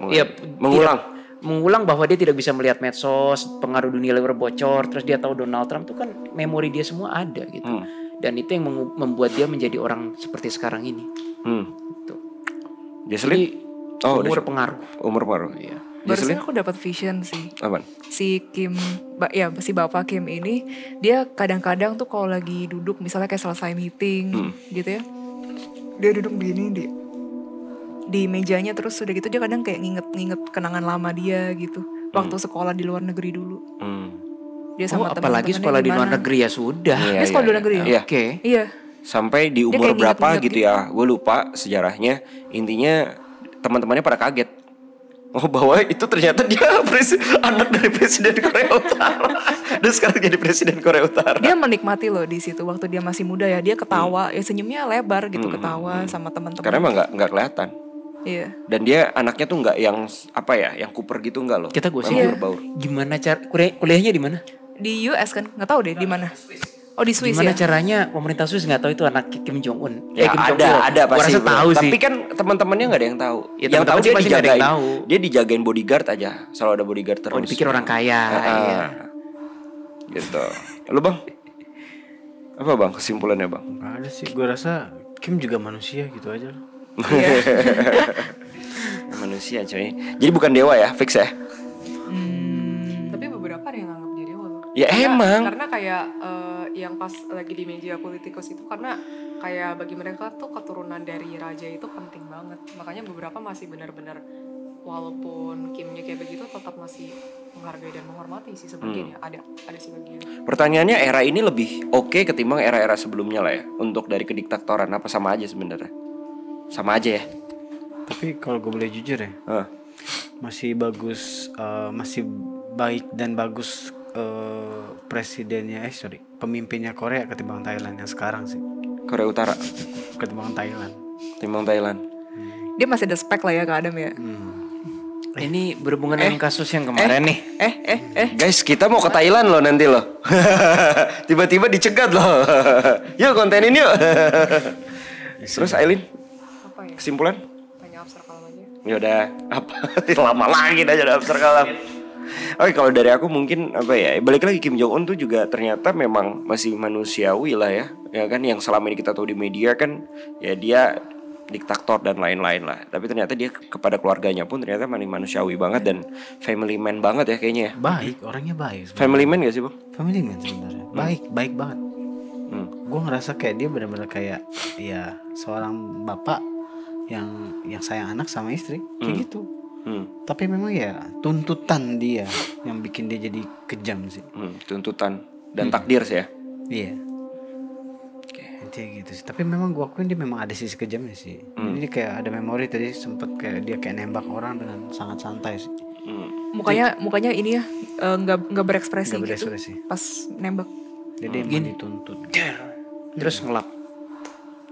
Speaker 4: Mengulang. Mengulang bahwa dia tidak bisa melihat medsos, pengaruh dunia luar bocor, terus dia tahu Donald Trump itu kan memori dia semua ada gitu. Dan itu yang membuat dia menjadi orang seperti sekarang ini. Gitu.
Speaker 5: Jesselyn?
Speaker 4: Umur pengaruh.
Speaker 5: Umur pengaruh.
Speaker 4: Iya.
Speaker 2: Barusan aku dapat vision sih.
Speaker 5: Apaan?
Speaker 2: Si Bapak Kim ini dia kadang-kadang tuh kalau lagi duduk misalnya kayak selesai meeting gitu ya, dia duduk begini di mejanya, terus udah gitu dia kadang kayak nginget kenangan lama dia gitu waktu sekolah di luar negeri dulu. Dia sama
Speaker 4: apalagi sekolah di luar negeri ya sudah.
Speaker 2: Dia sekolah di luar negeri ya?
Speaker 4: Oke.
Speaker 2: Iya.
Speaker 5: Sampai di
Speaker 2: Dia
Speaker 5: umur
Speaker 2: kayak
Speaker 5: berapa
Speaker 2: nginget-nginget
Speaker 5: gitu ya, gue lupa sejarahnya. Intinya teman-temannya pada kaget. Oh bahwa itu ternyata dia anak dari presiden Korea Utara. Dan sekarang jadi presiden Korea Utara.
Speaker 2: Dia menikmati loh di situ waktu dia masih muda ya, dia ketawa, ya senyumnya lebar gitu, ketawa sama teman-teman.
Speaker 5: Karena emang nggak kelihatan.
Speaker 2: Iya.
Speaker 5: Dan dia anaknya tuh nggak yang apa ya, yang kuper gitu nggak loh.
Speaker 4: Kita gue sih
Speaker 5: baur-baur.
Speaker 4: gimana cara kuliahnya di mana?
Speaker 2: Di US kan, nggak tahu deh di mana. Oh di Swiss
Speaker 4: Gimana
Speaker 2: ya.
Speaker 4: caranya pemerintah Swiss nggak tahu itu anak Kim Jong Un?
Speaker 5: Ya
Speaker 4: Kim Jong Il.
Speaker 5: ada
Speaker 4: Gua
Speaker 5: pasti.
Speaker 4: rasa tahu sih.
Speaker 5: Tapi kan teman-temannya nggak ada yang tahu.
Speaker 4: Ya,
Speaker 5: yang tahu
Speaker 4: teman-teman
Speaker 5: dia
Speaker 4: sih pasti nggak ada yang
Speaker 5: dijagain.
Speaker 4: tahu.
Speaker 5: Dia dijagain bodyguard aja. Selalu ada bodyguard terus.
Speaker 4: Oh dipikir orang kaya. Iya.
Speaker 5: Gitu. Lu bang? Apa bang kesimpulannya bang?
Speaker 1: Gak ada sih, gue rasa Kim juga manusia gitu aja loh.
Speaker 5: Manusia coy. Jadi bukan dewa ya, fix ya?
Speaker 3: Tapi beberapa ada yang nganggap dia dewa loh.
Speaker 5: Ya emang.
Speaker 3: Karena kayak yang pas lagi di meja politikus itu, karena kayak bagi mereka tuh keturunan dari raja itu penting banget. Makanya beberapa masih benar-benar walaupun Kimnya kayak begitu tetap masih menghargai dan menghormati sih sebagian ya. Ada sebagian.
Speaker 5: Pertanyaannya era ini lebih oke ketimbang era-era sebelumnya lah ya. Untuk dari kediktatoran apa sama aja sebenarnya? Sama aja ya.
Speaker 1: Tapi kalau gue boleh jujur ya, masih bagus, masih baik dan bagus presidennya, pemimpinnya Korea ketimbang Thailand yang sekarang sih.
Speaker 5: Korea Utara
Speaker 1: Ketimbang Thailand.
Speaker 5: ketimbang Thailand.
Speaker 2: Dia masih ada spek lah ya ke Adam ya.
Speaker 4: Ini berhubungan dengan kasus yang kemarin nih.
Speaker 5: Guys, kita mau ke Thailand loh nanti loh. Tiba-tiba dicegat loh. Yuk kontenin yuk. Terus Aileen,
Speaker 3: Apa ya?
Speaker 5: kesimpulan?
Speaker 3: Tanya Absar Kalam aja.
Speaker 5: Ya udah, apa? Lama lagi aja udah Absar Kalam. Oke, kalau dari aku mungkin apa ya? Balik lagi Kim Jong Un tuh juga ternyata memang masih manusiawi lah ya. Ya kan yang selama ini kita tahu di media kan ya dia diktator dan lain-lain lah. Tapi ternyata dia kepada keluarganya pun ternyata manusiawi banget dan family man banget ya kayaknya ya.
Speaker 1: Baik, orangnya baik.
Speaker 5: Family man gak sih Bang?
Speaker 1: Family man sebenarnya. Baik banget. Gue ngerasa kayak dia benar-benar kayak ya seorang bapak yang sayang anak sama istri kayak gitu. Tapi memang ya tuntutan dia yang bikin dia jadi kejam sih.
Speaker 5: Tuntutan dan takdir sih ya.
Speaker 1: Iya. Intinya gitu sih. Tapi memang gue akuin dia memang ada sisi kejamnya sih. Ini kayak ada memori tadi sempet kayak dia kayak nembak orang dengan sangat santai sih.
Speaker 2: Mukanya ini ya nggak berekspresi,
Speaker 1: Nggak berekspresi.
Speaker 2: gitu pas nembak.
Speaker 1: Jadi emang dituntut.
Speaker 4: Terus ngelap.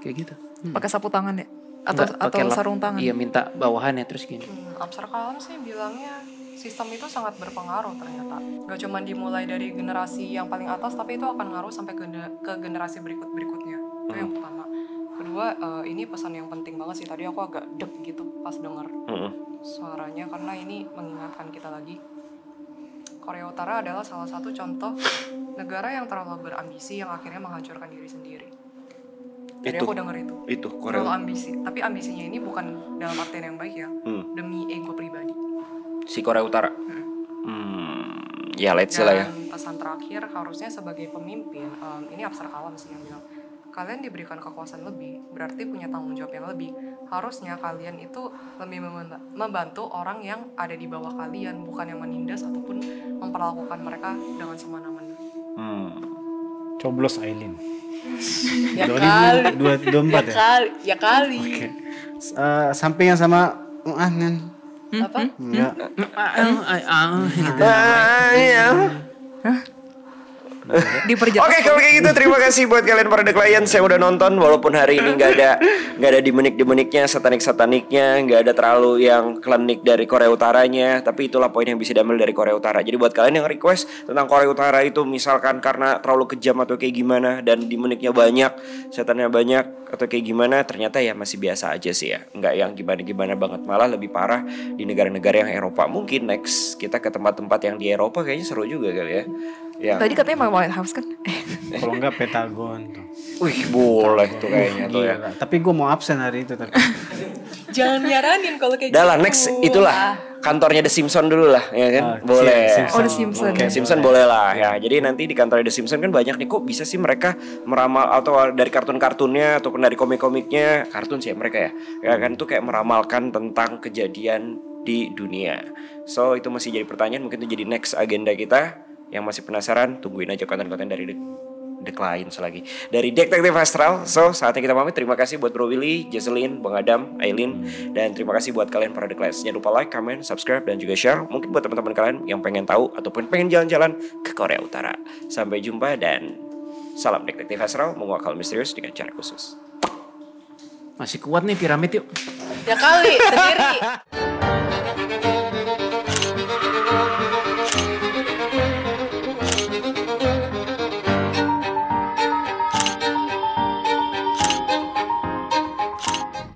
Speaker 4: Kayak gitu.
Speaker 2: Pakai sapu tangan ya atau
Speaker 4: Pakai lap.
Speaker 2: sarung tangan.
Speaker 4: Iya, minta bawahannya terus gini.
Speaker 3: Absar Kalam sih bilangnya sistem itu sangat berpengaruh ternyata. Gak cuma dimulai dari generasi yang paling atas, tapi itu akan ngaruh sampai ke generasi berikutnya. Itu yang pertama. Kedua, ini pesan yang penting banget sih. Tadi aku agak deg gitu pas denger suaranya karena ini mengingatkan kita lagi. Korea Utara adalah salah satu contoh negara yang terlalu berambisi yang akhirnya menghancurkan diri sendiri. Jadi aku denger itu.
Speaker 5: Korea.
Speaker 3: Terlalu ambisi. Tapi ambisinya ini bukan dalam artian yang baik ya. Demi ego pribadi.
Speaker 5: Si Korea Utara. Ya let's see lah ya.
Speaker 3: Dan pesan terakhir harusnya sebagai pemimpin, ini Absar Kalam sih yang bilang, kalian diberikan kekuasaan lebih, berarti punya tanggung jawab yang lebih. Harusnya kalian itu lebih membantu orang yang ada di bawah kalian, bukan yang menindas ataupun memperlakukan mereka dengan semena-mena.
Speaker 1: Coblos Aileen.
Speaker 2: Ya kali.
Speaker 1: 2024
Speaker 2: Ya kali.
Speaker 1: Oke. Sampingan sama Anan.
Speaker 3: Apa?
Speaker 1: Enggak.
Speaker 2: Diperjelas.
Speaker 5: Oke, kalau kayak gitu terima kasih buat kalian para The Clients yang udah nonton. Walaupun hari ini nggak ada demonik-demoniknya, satanik-sataniknya, nggak ada terlalu yang klinik dari Korea Utaranya. Tapi itulah poin yang bisa diambil dari Korea Utara. Jadi buat kalian yang request tentang Korea Utara itu misalkan karena terlalu kejam atau kayak gimana dan demoniknya banyak, setannya banyak atau kayak gimana, ternyata ya masih biasa aja sih ya. Nggak yang gimana-gimana banget, malah lebih parah di negara-negara yang Eropa. Mungkin next kita ke tempat-tempat yang di Eropa kayaknya seru juga kali ya.
Speaker 2: Tadi katanya mau White House kan?
Speaker 1: Kalau enggak Pentagon tuh.
Speaker 5: Wih, boleh tuh kayaknya tuh ya.
Speaker 1: Gila. Tapi gue mau absen hari itu tapi.
Speaker 3: Jangan nyaranin kalau kayak
Speaker 5: Udah lah,
Speaker 3: gitu.
Speaker 5: next itulah kantornya The Simpsons dulu lah, ya kan? Boleh.
Speaker 2: Oh, The Simpsons.
Speaker 5: The Simpsons boleh lah ya. Jadi nanti di kantornya The Simpsons kan banyak nih, kok bisa sih mereka meramal atau dari kartun-kartunnya ataupun dari komik-komiknya, kartun sih ya mereka ya. Ya kan tuh kayak meramalkan tentang kejadian di dunia. So itu masih jadi pertanyaan, mungkin itu jadi next agenda kita. Yang masih penasaran, tungguin aja konten-konten dari The Clients lagi, dari Detektif Astral. So saatnya kita pamit. Terima kasih buat Bro Willy, Jesselyn, Bang Adam, Aileen, dan terima kasih buat kalian para The Clients. Jangan lupa like, comment, subscribe, dan juga share. Mungkin buat teman-teman kalian yang pengen tahu ataupun pengen jalan-jalan ke Korea Utara. Sampai jumpa dan salam Detektif Astral, menguak hal misterius dengan cara khusus.
Speaker 4: Masih kuat nih piramid yuk.
Speaker 2: Ya kali sendiri.